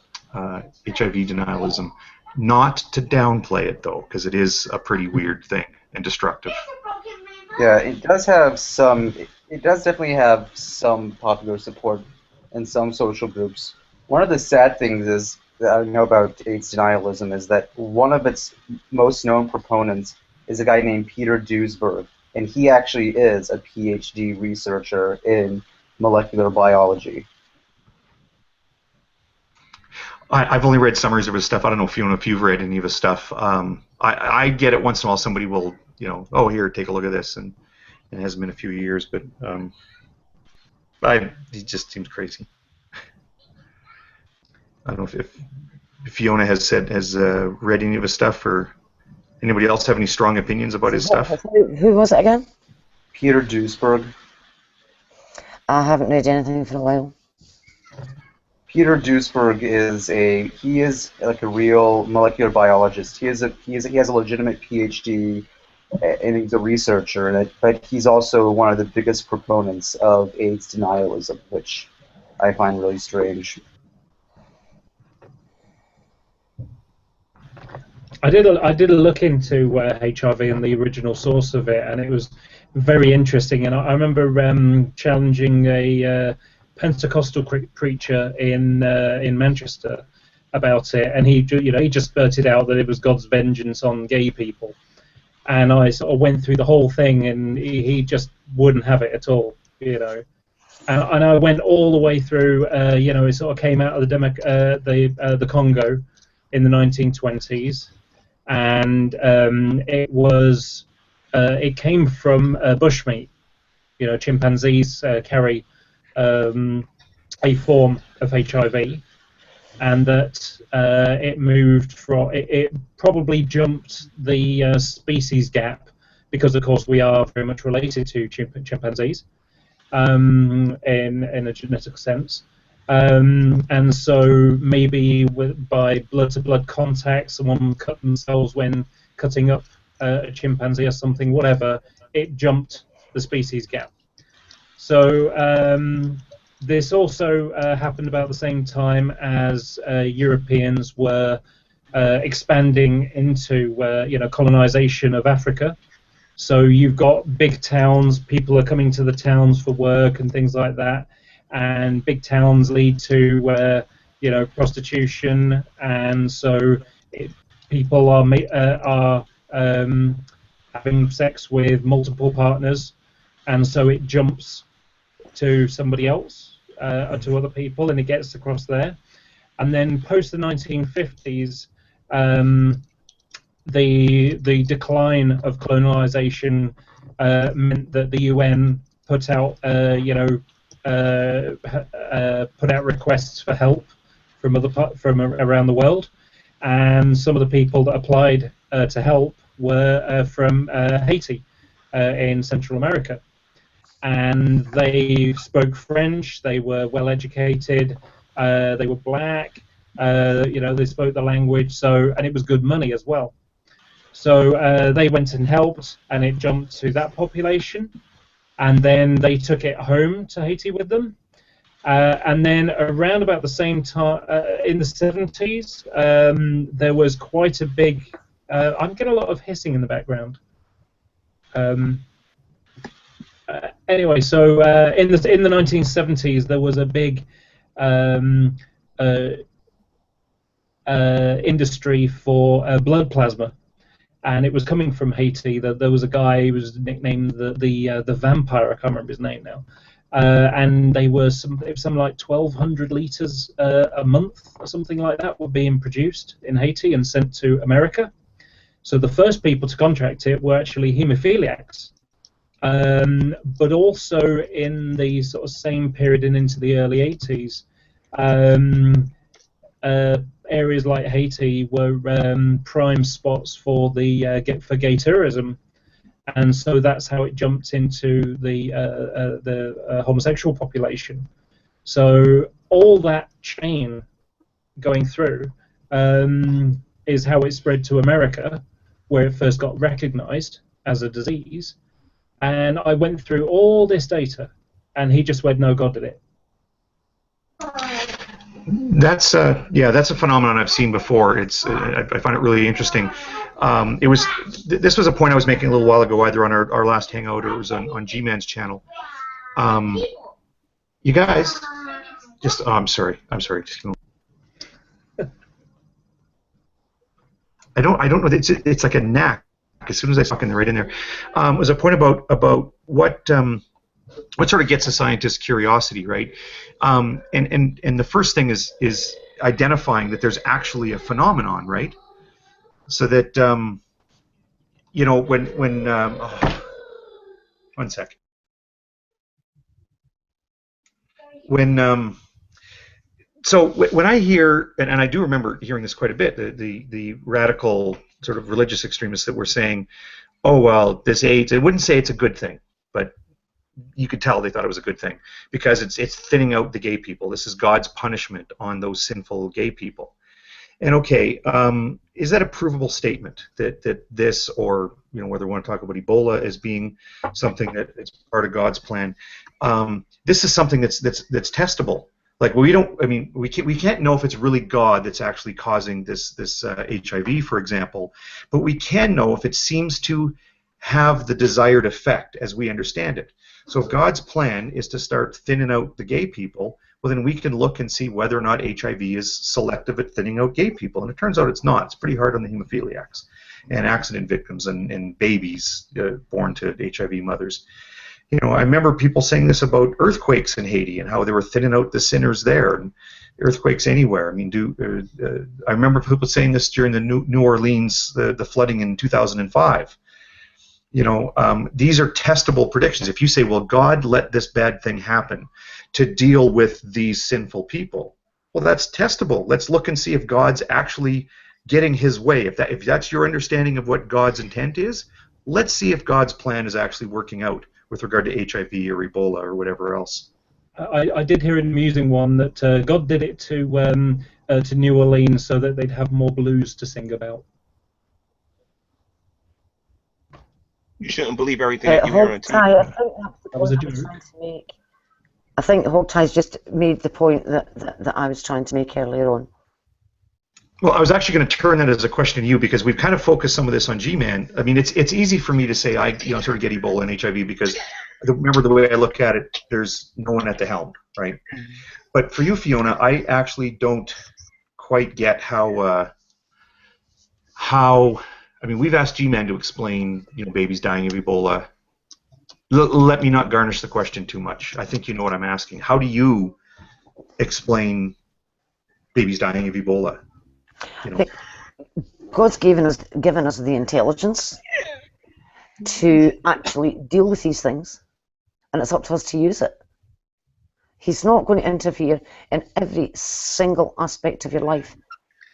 denialism. Not to downplay it, though, because it is a pretty weird thing and destructive. Yeah, it does have some. It does definitely have some popular support in some social groups. One of the sad things is that I know about AIDS denialism is that one of its most known proponents is a guy named Peter Duesberg, and he actually is a PhD researcher in molecular biology. I've only read summaries of his stuff. I don't know, Fiona, if you've read any of his stuff. I get it once in a while. Somebody will, oh, here, take a look at this, and it hasn't been a few years, but he just seems crazy. I don't know if Fiona has read any of his stuff, or anybody else have any strong opinions about his stuff. Who was it again? Peter Duesberg. I haven't read anything for a while. Peter Duesberg is like a real molecular biologist. He has a legitimate PhD, and he's a researcher. But he's also one of the biggest proponents of AIDS denialism, which I find really strange. I did a look into HIV and the original source of it, and it was very interesting. And I remember challenging a Pentecostal preacher in Manchester about it, and he just spurted out that it was God's vengeance on gay people. And I sort of went through the whole thing, and he just wouldn't have it at all, And I went all the way through. It sort of came out of the Congo in the 1920s, and it came from bushmeat. Chimpanzees carry a form of HIV, and that it moved from it probably jumped the species gap, because of course we are very much related to chimpanzees in a genetic sense, and so maybe by blood-to-blood contact, someone cut themselves when cutting up a chimpanzee or something, whatever, it jumped the species gap. So this also happened about the same time as Europeans were expanding into colonization of Africa. So you've got big towns, people are coming to the towns for work and things like that, and big towns lead to prostitution, and so people are having sex with multiple partners, and so it jumps to somebody else, or to other people, and it gets across there. And then post the 1950s, the decline of colonization meant that the UN put out requests for help from around the world, and some of the people that applied to help were from Haiti in Central America. And they spoke French, they were well educated, they were black, they spoke the language, and it was good money as well. So they went and helped, and it jumped to that population, and then they took it home to Haiti with them. And then around about the same time, in the 70s, there was quite a big, I'm getting a lot of hissing in the background. Anyway, so in the 1970s, there was a big industry for blood plasma, and it was coming from Haiti. There was a guy who was nicknamed the vampire. I can't remember his name now. And it was something like 1,200 liters a month or something like that were being produced in Haiti and sent to America. So the first people to contract it were actually hemophiliacs. But also in the sort of same period and into the early 80s, areas like Haiti were prime spots for gay tourism, and so that's how it jumped into the homosexual population. So all that chain going through is how it spread to America, where it first got recognized as a disease. And I went through all this data, and he just went, "No, God did it." That's that's a phenomenon I've seen before. It's I find it really interesting. This was a point I was making a little while ago, either on our last hangout or it was on G-Man's channel. You guys, just I'm sorry. Just I don't know. It's like a knack. As soon as I suck in right in there, was a point about what sort of gets a scientist's curiosity, right? And the first thing is identifying that there's actually a phenomenon, right? So that when one sec. So when I hear, and I do remember hearing this quite a bit, the radical sort of religious extremists that were saying, "Oh well, this AIDS," I wouldn't say it's a good thing, but you could tell they thought it was a good thing because it's thinning out the gay people. This is God's punishment on those sinful gay people. And okay, is that a provable statement that this, or whether we want to talk about Ebola as being something that is part of God's plan? This is something that's testable. Like, we don't. I mean, we can't know if it's really God that's actually causing this HIV, for example, but we can know if it seems to have the desired effect as we understand it. So if God's plan is to start thinning out the gay people, well, then we can look and see whether or not HIV is selective at thinning out gay people. And it turns out it's not. It's pretty hard on the hemophiliacs and accident victims and babies born to HIV mothers. You know, I remember people saying this about earthquakes in Haiti and how they were thinning out the sinners there, and earthquakes anywhere. I mean, I remember people saying this during the New Orleans, the flooding in 2005. You know, these are testable predictions. If you say, well, God let this bad thing happen to deal with these sinful people, well, that's testable. Let's look and see if God's actually getting his way. If that's your understanding of what God's intent is, let's see if God's plan is actually working out with regard to HIV or Ebola or whatever else. I did hear an amusing one that God did it to New Orleans so that they'd have more blues to sing about. You shouldn't believe everything that you hear on TV. I think That was a joke. I think Hogtie's just made the point that I was trying to make earlier on. Well, I was actually going to turn that as a question to you, because we've kind of focused some of this on G-Man. I mean, it's easy for me to say I sort of get Ebola and HIV because, remember, the way I look at it, there's no one at the helm, right? But for you, Fiona, I actually don't quite get how. I mean, we've asked G-Man to explain, you know, babies dying of Ebola. Let me not garnish the question too much. I think you know what I'm asking. How do you explain babies dying of Ebola? You know? God's given us the intelligence to actually deal with these things, and it's up to us to use it. He's not going to interfere in every single aspect of your life.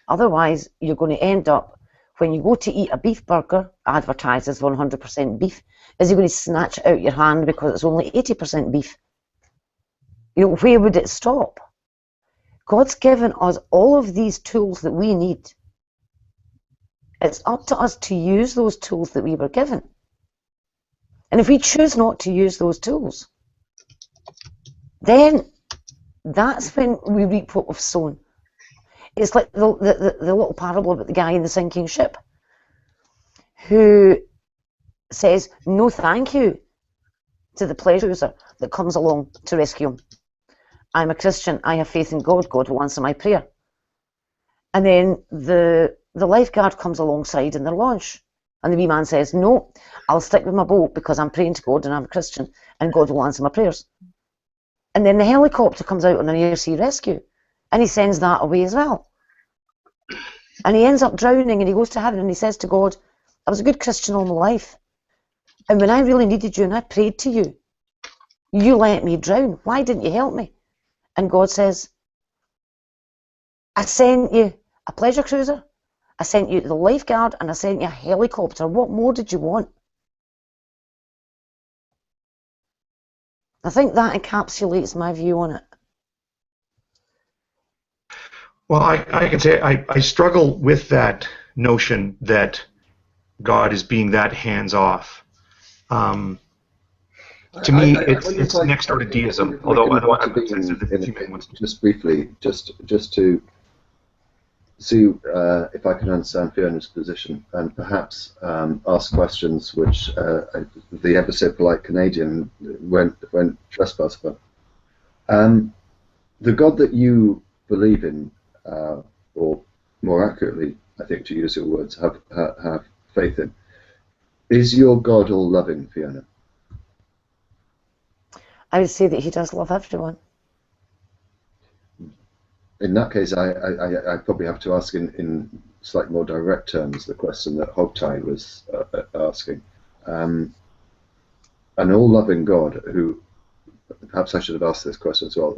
Otherwise, you're going to end up, when you go to eat a beef burger, advertised as 100% beef, is he going to snatch it out your hand because it's only 80% beef? You know, where would it stop? God's given us all of these tools that we need. It's up to us to use those tools that we were given. And if we choose not to use those tools, then that's when we reap what we've sown. It's like the little parable about the guy in the sinking ship who says no thank you to the pleasure cruiser that comes along to rescue him. I'm a Christian, I have faith in God, God will answer my prayer. And then the lifeguard comes alongside in their launch, and the wee man says, no, I'll stick with my boat because I'm praying to God and I'm a Christian and God will answer my prayers. And then the helicopter comes out on an air sea rescue, and he sends that away as well. And he ends up drowning, and he goes to heaven and he says to God, I was a good Christian all my life, and when I really needed you and I prayed to you, you let me drown. Why didn't you help me? And God says, I sent you a pleasure cruiser, I sent you the lifeguard, and I sent you a helicopter. What more did you want? I think that encapsulates my view on it. Well, I can say I struggle with that notion that God is being that hands-off. To me, it's next door to deism. Although just briefly, just to see if I can understand Fiona's position and perhaps ask questions which the ever so polite Canadian went trespass about. The God that you believe in, or more accurately, I think to use your words, have faith in, is your God all loving, Fiona? I would say that he does love everyone. In that case, I probably have to ask in slightly more direct terms the question that Hogtie was asking. An all-loving God who, perhaps I should have asked this question as well,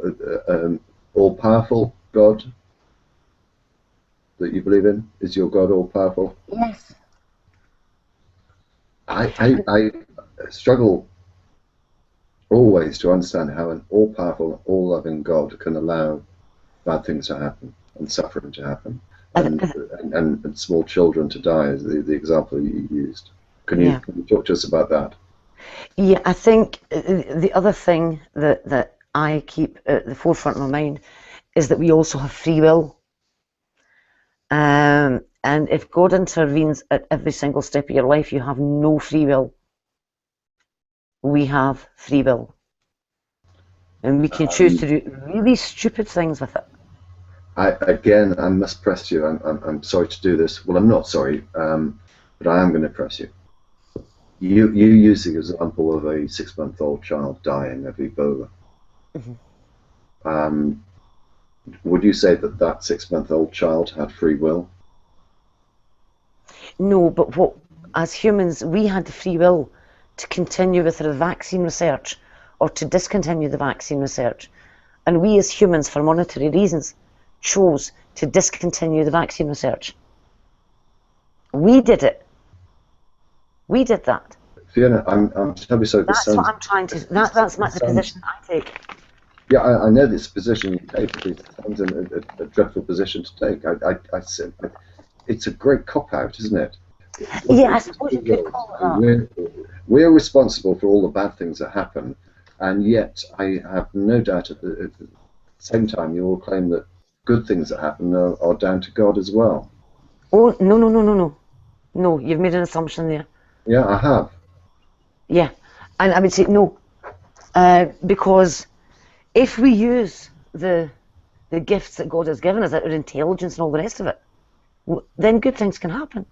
all-powerful God that you believe in? Is your God all-powerful? Yes. I struggle always to understand how an all-powerful, all-loving God can allow bad things to happen and suffering to happen and small children to die, as the example you used. Can you talk to us about that? Yeah, I think the other thing that I keep at the forefront of my mind is that we also have free will. And if God intervenes at every single step of your life, you have no free will. We have free will. And we can choose to do really stupid things with it. I must press you. I'm sorry to do this. Well, I'm not sorry, but I am going to press you. You use the example of a 6-month-old child dying of Ebola. Mm-hmm. Would you say that 6-month-old child had free will? No, but as humans, we had the free will to continue with the vaccine research or to discontinue the vaccine research. And we as humans, for monetary reasons, chose to discontinue the vaccine research. We did it. We did that. Fiona, I'm terribly sorry. That's what I'm trying to. That's the position I take. Yeah, I know this position you take. It sounds a dreadful position to take. I said, it's a great cop-out, isn't it? Yeah, I suppose you could call it that. We're responsible for all the bad things that happen, and yet I have no doubt at the same time you will claim that good things that happen are down to God as well. Oh, no. No, you've made an assumption there. Yeah, I have. Yeah, and I would say no, because if we use the gifts that God has given us, our intelligence and all the rest of it, then good things can happen.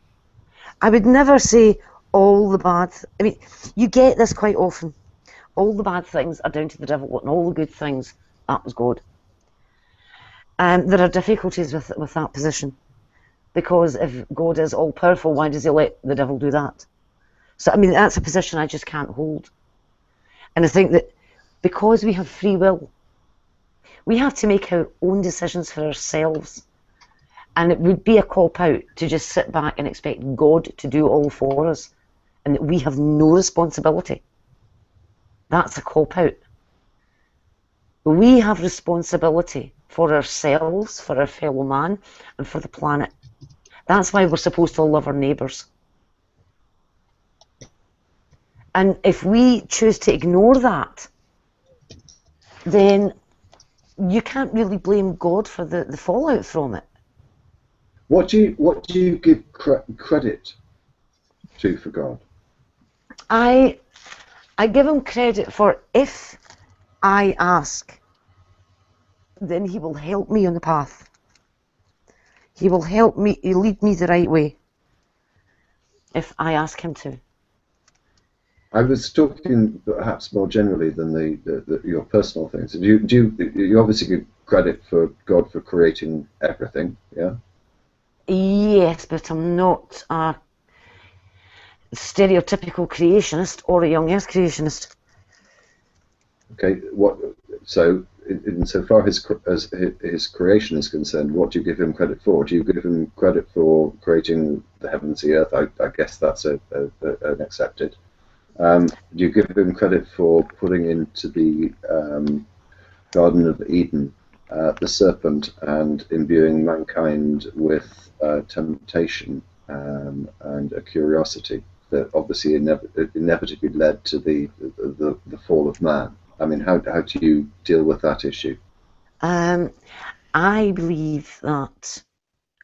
I would never say all the bad. I mean, you get this quite often. All the bad things are down to the devil, and all the good things, that was God. There are difficulties with that position, because if God is all powerful, why does he let the devil do that? So I mean, that's a position I just can't hold. And I think that because we have free will, we have to make our own decisions for ourselves. And it would be a cop-out to just sit back and expect God to do all for us, and that we have no responsibility. That's a cop-out. We have responsibility for ourselves, for our fellow man, and for the planet. That's why we're supposed to love our neighbours. And if we choose to ignore that, then you can't really blame God for the fallout from it. What do you give credit to for God? I give him credit for, if I ask, then he will help me on the path. He will help me, he'll lead me the right way if I ask him to. I was talking perhaps more generally than your personal things. You obviously give credit for God for creating everything, yeah? Yes, but I'm not a stereotypical creationist or a young earth creationist. Okay, so insofar as his creation is concerned, what do you give him credit for? Do you give him credit for creating the heavens, the earth? I guess that's an accepted. Do you give him credit for putting into the Garden of Eden the serpent and imbuing mankind with temptation and a curiosity that obviously inevitably led to the fall of man? I mean, how do you deal with that issue? I believe that,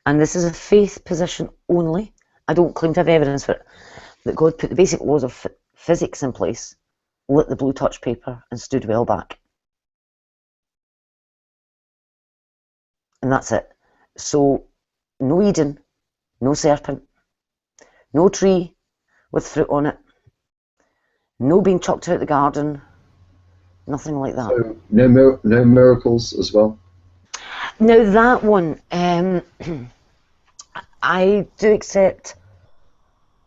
and this is a faith position only, I don't claim to have evidence for it, that God put the basic laws of physics in place, lit the blue touch paper, and stood well back. And that's it. So, no Eden, no serpent, no tree with fruit on it, no being chucked out the garden, nothing like that. So, no miracles as well? Now that one, I do accept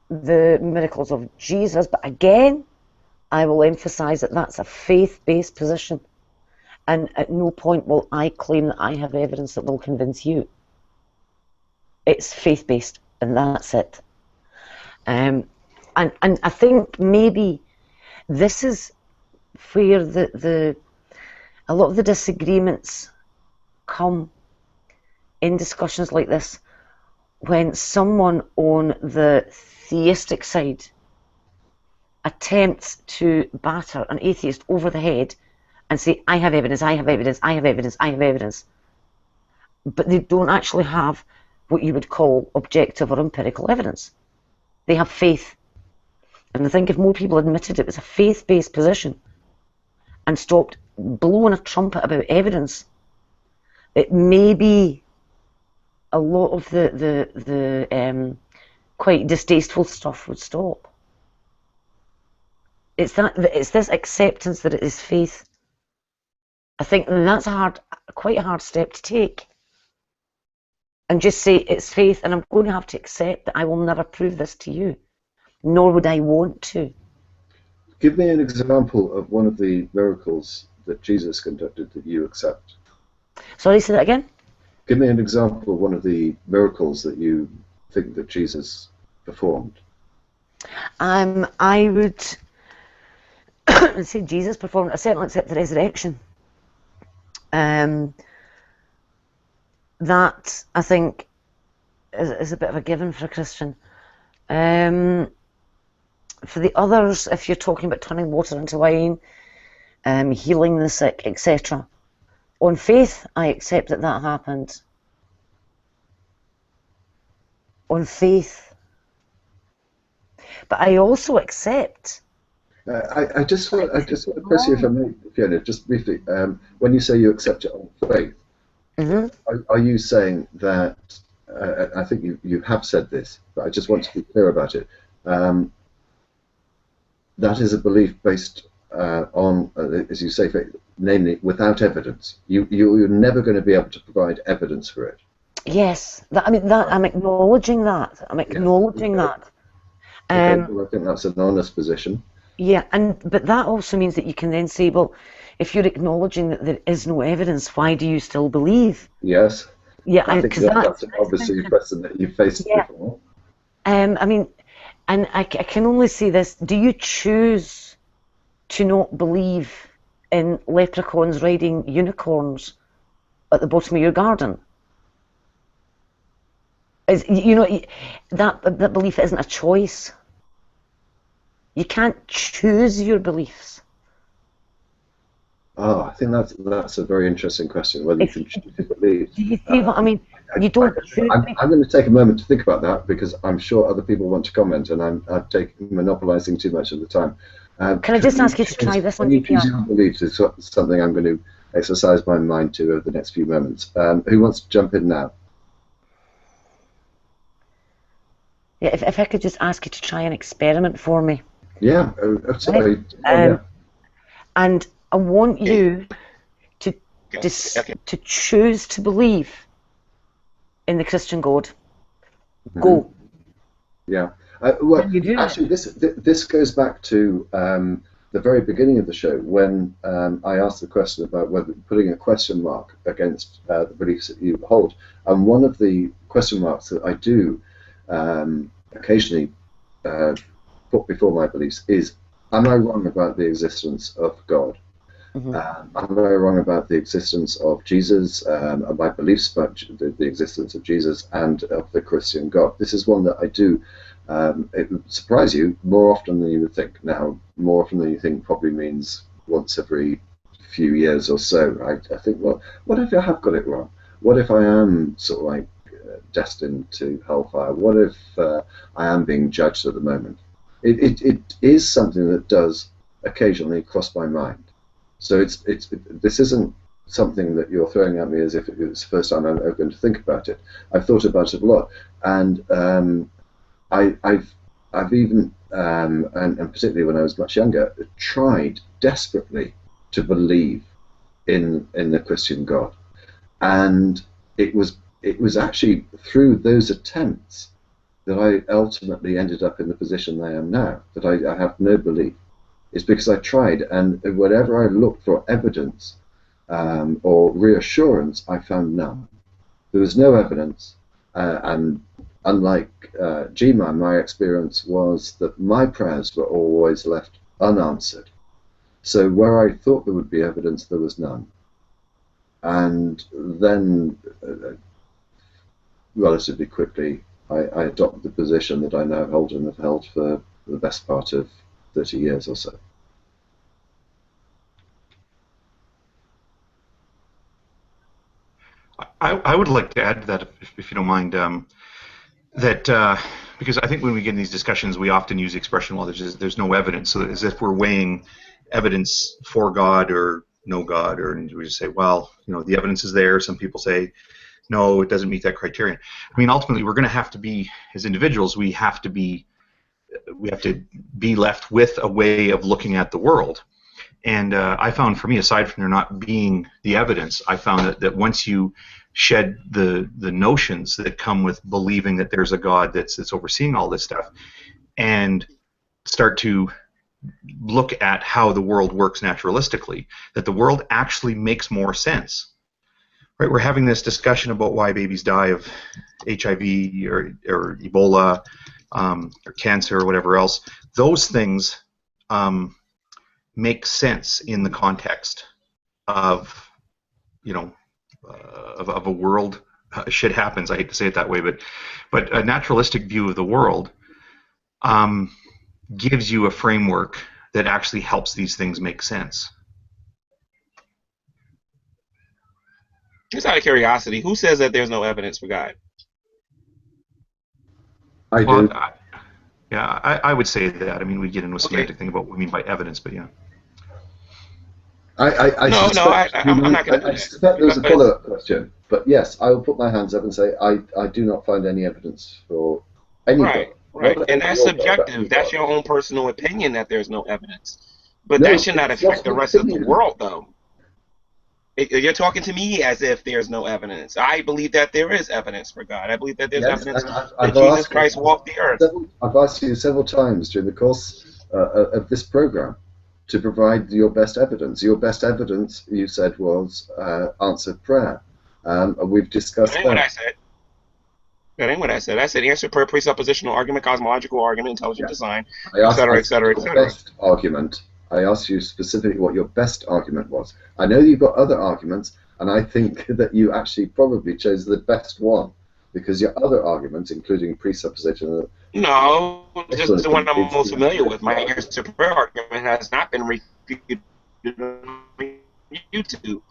the miracles of Jesus, but again, I will emphasise that that's a faith-based position, and at no point will I claim that I have evidence that will convince you. It's faith-based, and that's it. And I think maybe this is where a lot of the disagreements come in discussions like this, when someone on the theistic side attempts to batter an atheist over the head and say, I have evidence, I have evidence, I have evidence, I have evidence. but they don't actually have what you would call objective or empirical evidence. They have faith. And I think if more people admitted it was a faith-based position and stopped blowing a trumpet about evidence, it may be a lot of the quite distasteful stuff would stop. It's this acceptance that it is faith. I think that's quite a hard step to take. And just say it's faith, and I'm going to have to accept that I will never prove this to you, nor would I want to. Give me an example of one of the miracles that Jesus conducted that you accept. Sorry, say that again? Give me an example of one of the miracles that you think that Jesus performed. I would say Jesus performed. I certainly accept the resurrection. That, I think, is a bit of a given for a Christian. For the others, if you're talking about turning water into wine, healing the sick, etc., on faith, I accept that happened. On faith. But I also accept... I just want to press you, if I may, Fiona, just briefly. When you say you accept it on faith, are you saying that, I think you have said this, but I just want to be clear about it, that is a belief based on, as you say, faith, namely without evidence. You're never going to be able to provide evidence for it. Yes, I'm acknowledging that. I'm acknowledging that. Okay, well, I think that's an honest position. Yeah, but that also means that you can then say, well, if you're acknowledging that there is no evidence, why do you still believe? Yes. Yeah, I think that's obviously a question that you've faced before. I mean, and I can only say this: do you choose to not believe in leprechauns riding unicorns at the bottom of your garden? That belief isn't a choice. You can't choose your beliefs. Oh, I think that's a very interesting question. Whether you can choose to believe. Do you see what I mean? You don't choose. I'm going to take a moment to think about that, because I'm sure other people want to comment, and I'm monopolising too much of the time. Can I just ask you to try this one? Choosing beliefs is something I'm going to exercise my mind to over the next few moments. Who wants to jump in now? Yeah, if I could just ask you to try an experiment for me. Yeah, sorry. And I want you to choose to believe in the Christian God. Go. Yeah. Well, actually, it? this goes back to the very beginning of the show, when I asked the question about whether putting a question mark against the beliefs that you hold. And one of the question marks that I do occasionally put before my beliefs is, am I wrong about the existence of God? Am I wrong about the existence of Jesus, my beliefs about the existence of Jesus and of the Christian God? This is one that I do. It would surprise you more often than you would think. Now, more often than you think probably means once every few years or so. I think, well, what if I have got it wrong? What if I am sort of like destined to hellfire? What if I am being judged at the moment? It is something that does occasionally cross my mind. So this isn't something that you're throwing at me as if it was the first time I'm ever going to think about it. I've thought about it a lot, and I've even and particularly when I was much younger, tried desperately to believe in the Christian God, and it was actually through those attempts that I ultimately ended up in the position I am now, that I have no belief. It's because I tried, and whenever I looked for evidence or reassurance, I found none. There was no evidence, and unlike G-Man, my experience was that my prayers were always left unanswered. So where I thought there would be evidence, there was none. And then, relatively quickly, I adopted the position that I now hold and have held for the best part of 30 years or so. I would like to add to that, if you don't mind, that because I think when we get in these discussions, we often use the expression, well, there's no evidence, so as if we're weighing evidence for God or no God, or we just say, well, the evidence is there. Some people say, no, it doesn't meet that criterion. I mean, ultimately, we're going to have to be, as individuals, we have to be left with a way of looking at the world. And I found, for me, aside from there not being the evidence, I found that once you shed the notions that come with believing that there's a God that's overseeing all this stuff, and start to look at how the world works naturalistically, that the world actually makes more sense. Right? We're having this discussion about why babies die of HIV or Ebola or cancer or whatever else. Those things make sense in the context of, of a world. Shit happens. I hate to say it that way, but a naturalistic view of the world gives you a framework that actually helps these things make sense. Just out of curiosity, who says that there's no evidence for God? I do. I would say that. I mean, we get into a semantic thing about what we mean by evidence, but yeah. I'm not going to. I suspect there's a follow-up question, but yes, I will put my hands up and say I do not find any evidence for any. Right, and that's subjective. That's your own personal opinion that there's no evidence, but that should not affect the rest of the world, though. You're talking to me as if there's no evidence. I believe that there is evidence for God. I believe that there's evidence that Jesus Christ walked the earth. I've asked you several times during the course of this program to provide your best evidence. Your best evidence, you said, was answered prayer. And we've discussed that. That ain't what I said. That ain't what I said. I said answer per presuppositional argument, cosmological argument, intelligent design, etc., etc., etc. Best argument. I asked you specifically what your best argument was. I know you've got other arguments, and I think that you actually probably chose the best one, because your other arguments, including presupposition... No, this is the one I'm most familiar with. My answer to prayer argument has not been refuted on YouTube.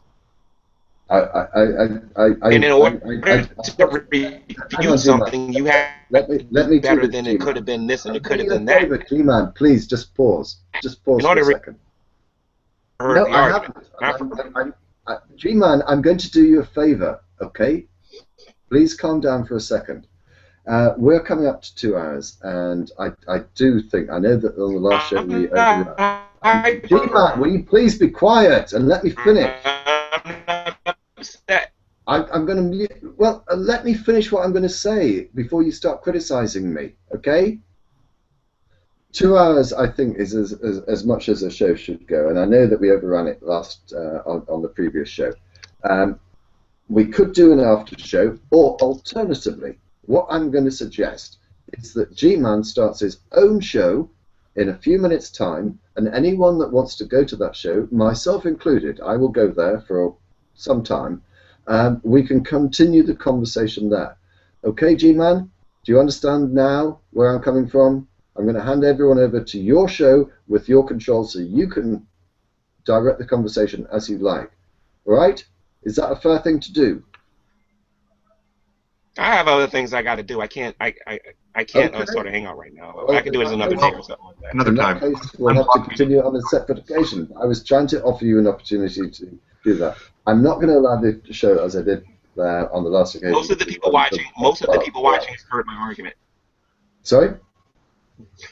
And in order to refute something, you have to be better than it could have been this and it could have been that. G-Man, please, just pause. Just pause for a second. No, I haven't. G-Man, I'm going to do you a favor, okay? Please calm down for a second. We're coming up to 2 hours, and I do think, I know that on the last show we overran. G-Man, will you please be quiet and let me finish? I'm going to mute. Well, let me finish what I'm going to say before you start criticizing me, okay? 2 hours, I think, is as much as a show should go, and I know that we overran it last on the previous show. We could do an after show, or alternatively, what I'm going to suggest is that G-Man starts his own show in a few minutes' time, and anyone that wants to go to that show, myself included, I will go there for some time. We can continue the conversation there. Okay, G-Man? Do you understand now where I'm coming from? I'm going to hand everyone over to your show with your control so you can direct the conversation as you like. All right? Is that a fair thing to do? I have other things I got to do. I can't sort of hang out right now. I can do it as another day or something like that. Another time. In that case, we'll have to continue on a separate occasion. I was trying to offer you an opportunity to do that. I'm not going to allow the show as I did on the last occasion. Most of the people watching has heard my argument. Sorry?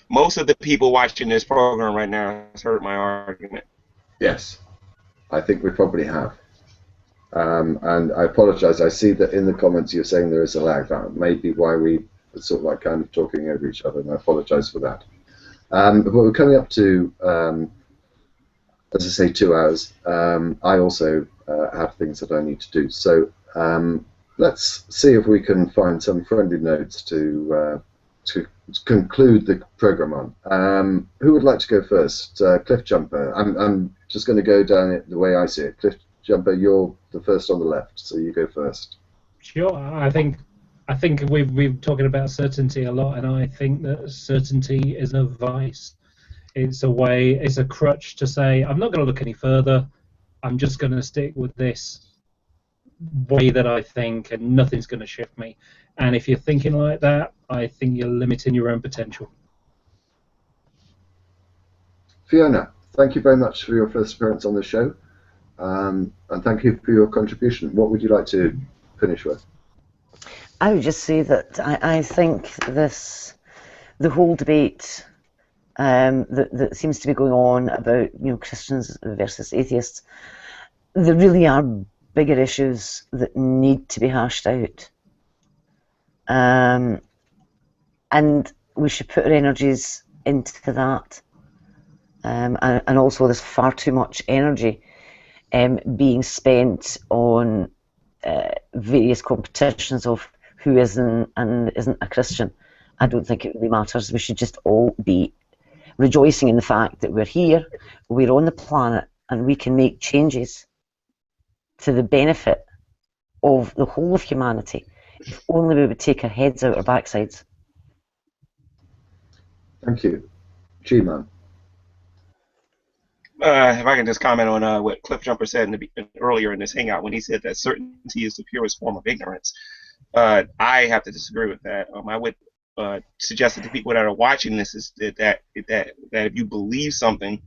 Most of the people watching this program right now has heard my argument. Yes, I think we probably have. And I apologize. I see that in the comments you're saying there is a lag. That may be why we are sort of like kind of talking over each other, and I apologize for that. But we're coming up to, as I say, 2 hours. I also have things that I need to do. So let's see if we can find some friendly notes to conclude the program on. Who would like to go first? Cliff Jumper. I'm just going to go down it the way I see it. Cliff Jumper, you're the first on the left, so you go first. Sure. I think we've been talking about certainty a lot, and I think that certainty is a vice. It's a crutch to say, I'm not going to look any further. I'm just going to stick with this. way that I think, and nothing's going to shift me. And if you're thinking like that, I think you're limiting your own potential. Fiona, thank you very much for your first appearance on the show, and thank you for your contribution. What would you like to finish with? I would just say that I think the whole debate that seems to be going on about Christians versus atheists, there really are bigger issues that need to be hashed out, and we should put our energies into that. And also, there's far too much energy being spent on various competitions of who isn't and isn't a Christian. I don't think it really matters. We should just all be rejoicing in the fact that we're here, we're on the planet, and we can make changes to the benefit of the whole of humanity if only we would take our heads out our backsides. Thank you. G-Man. If I can just comment on what Cliff Jumper said earlier in this hangout when he said that certainty is the purest form of ignorance. I have to disagree with that. I would suggest to the people that are watching this is that if you believe something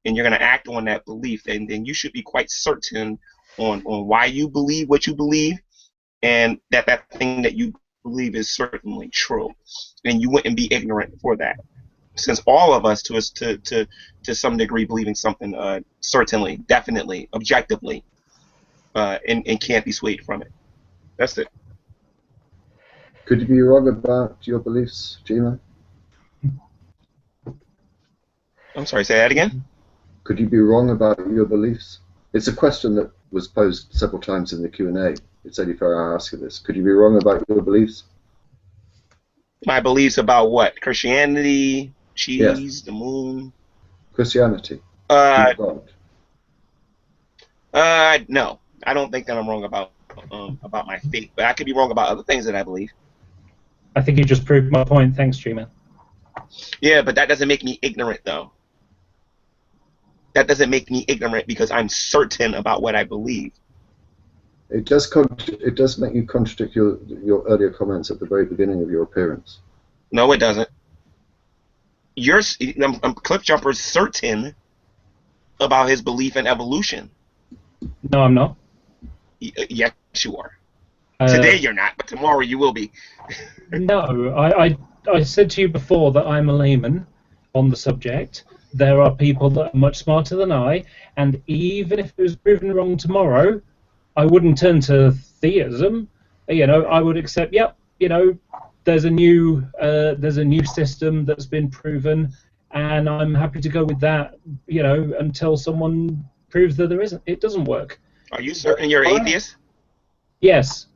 and you're going to act on that belief, then you should be quite certain on why you believe what you believe, and that thing that you believe is certainly true, and you wouldn't be ignorant for that. Since all of us, to some degree, believing something certainly, definitely, objectively, and can't be swayed from it. That's it. Could you be wrong about your beliefs, G-Man? I'm sorry, say that again? Could you be wrong about your beliefs? It's a question that was posed several times in the Q&A. It's only fair I ask you this. Could you be wrong about your beliefs? My beliefs about what? Christianity, cheese, yes. The moon? Christianity. No. I don't think that I'm wrong about my faith, but I could be wrong about other things that I believe. I think you just proved my point. Thanks, G-Man. Yeah, but that doesn't make me ignorant, though. That doesn't make me ignorant because I'm certain about what I believe. It does make you contradict your earlier comments at the very beginning of your appearance. No, it doesn't. Cliff Jumper's certain about his belief in evolution. No, I'm not. Yes, you are. Today you're not, but tomorrow you will be. No, I said to you before that I'm a layman on the subject. There are people that are much smarter than I, and even if it was proven wrong tomorrow, I wouldn't turn to theism. I would accept, yep, there's a new system that's been proven, and I'm happy to go with that, until someone proves that it doesn't work. Are you certain you're an atheist? Yes.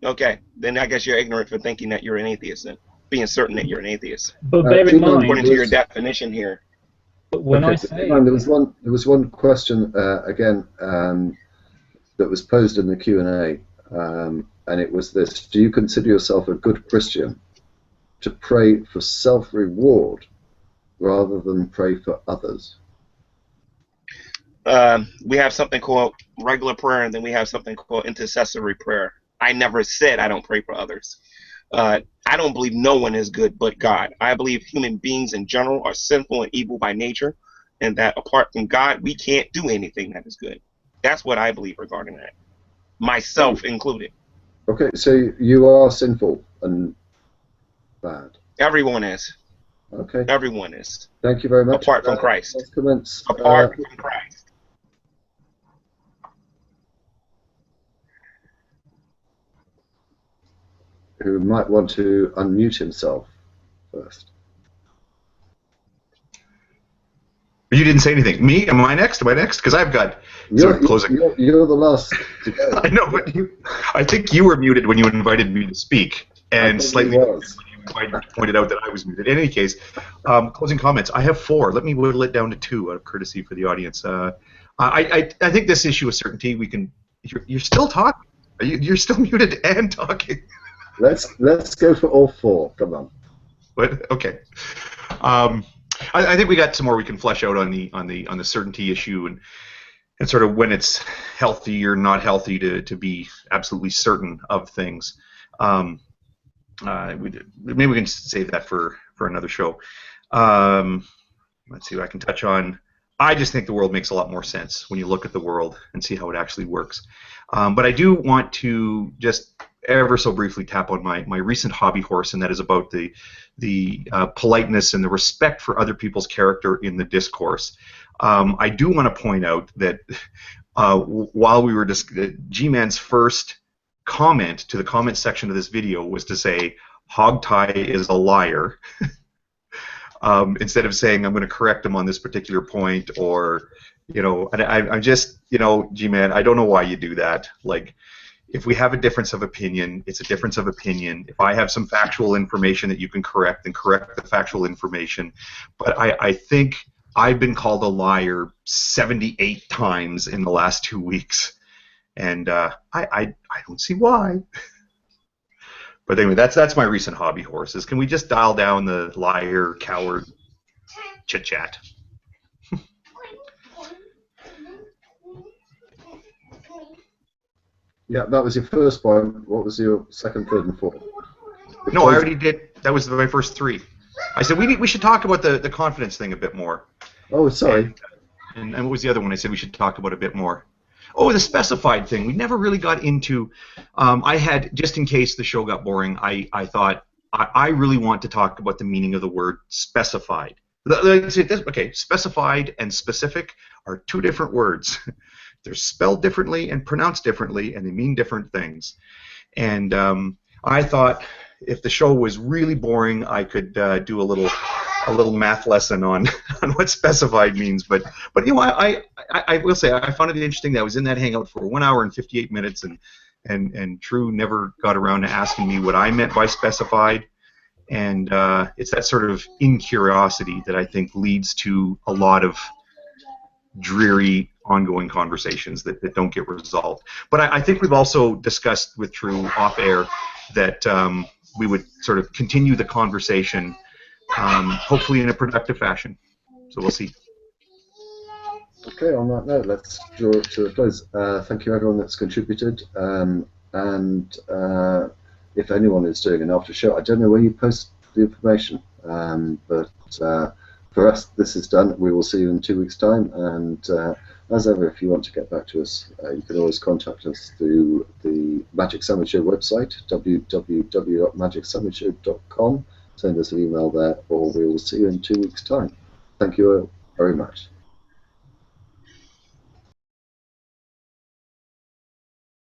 Okay, then I guess you're ignorant for thinking that you're an atheist then. Being certain that you're an atheist. But bear in mind, according to your definition here. But when I say there was one question again that was posed in the Q&A, and it was this: do you consider yourself a good Christian to pray for self-reward rather than pray for others? We have something called regular prayer, and then we have something called intercessory prayer. I never said I don't pray for others. I don't believe no one is good but God. I believe human beings in general are sinful and evil by nature, and that apart from God, we can't do anything that is good. That's what I believe regarding that, myself included. Okay, so you are sinful and bad. Everyone is. Okay. Everyone is. Thank you very much. Apart from Christ. Comments. Apart from Christ. Who might want to unmute himself first. You didn't say anything. Me? Am I next? Am I next? Because I've got sort of closing. You're the last to go. I know, but I think you were muted when you invited me to speak, and slightly when you pointed out that I was muted. In any case, closing comments. I have 4. Let me whittle it down to 2 out of courtesy for the audience. I think this issue of certainty, we can. You're still talking. You're still muted and talking. Let's go for all 4. Come on. What? Okay. I think we got some more we can flesh out on the certainty issue, and and sort of when it's healthy or not healthy to be absolutely certain of things. Maybe we can save that for another show. Let's see what I can touch on. I just think the world makes a lot more sense when you look at the world and see how it actually works. But I do want to just ever so briefly tap on my recent hobby horse, and that is about the politeness and the respect for other people's character in the discourse. I do want to point out that while we were G-Man's first comment to the comment section of this video was to say Hogtie is a liar. Instead of saying I'm going to correct him on this particular point, or I'm just G-Man, I don't know why you do that. Like, if we have a difference of opinion, it's a difference of opinion. If I have some factual information that you can correct, then correct the factual information. But I think I've been called a liar 78 times in the last 2 weeks, and I don't see why. But anyway, that's my recent hobby horses. Can we just dial down the liar, coward, chit-chat? Yeah, that was your first one. What was your second, third, and fourth? No, I already did. That was my first three. I said we should talk about the confidence thing a bit more. Oh, sorry. And what was the other one I said we should talk about a bit more? Oh, the specified thing. We never really got into. I had, just in case the show got boring, I thought I really want to talk about the meaning of the word specified. Okay, specified and specific are two different words. They're spelled differently and pronounced differently, and they mean different things. And I thought if the show was really boring, I could do a little math lesson on what specified means. But I will say I found it interesting that I was in that hangout for 1 hour and 58 minutes, and True never got around to asking me what I meant by specified. And it's that sort of incuriosity that I think leads to a lot of dreary ongoing conversations that don't get resolved. But I think we've also discussed with True off air that we would sort of continue the conversation, hopefully in a productive fashion. So we'll see. Okay, on that note, let's draw it to a close. Thank you everyone that's contributed, and if anyone is doing an after show, I don't know where you post the information, but for us this is done. We will see you in 2 weeks' time, and as ever, if you want to get back to us, you can always contact us through the Magic Sandwich Show website, www.magicsandwichshow.com. Send us an email there, or we will see you in 2 weeks' time. Thank you all very much.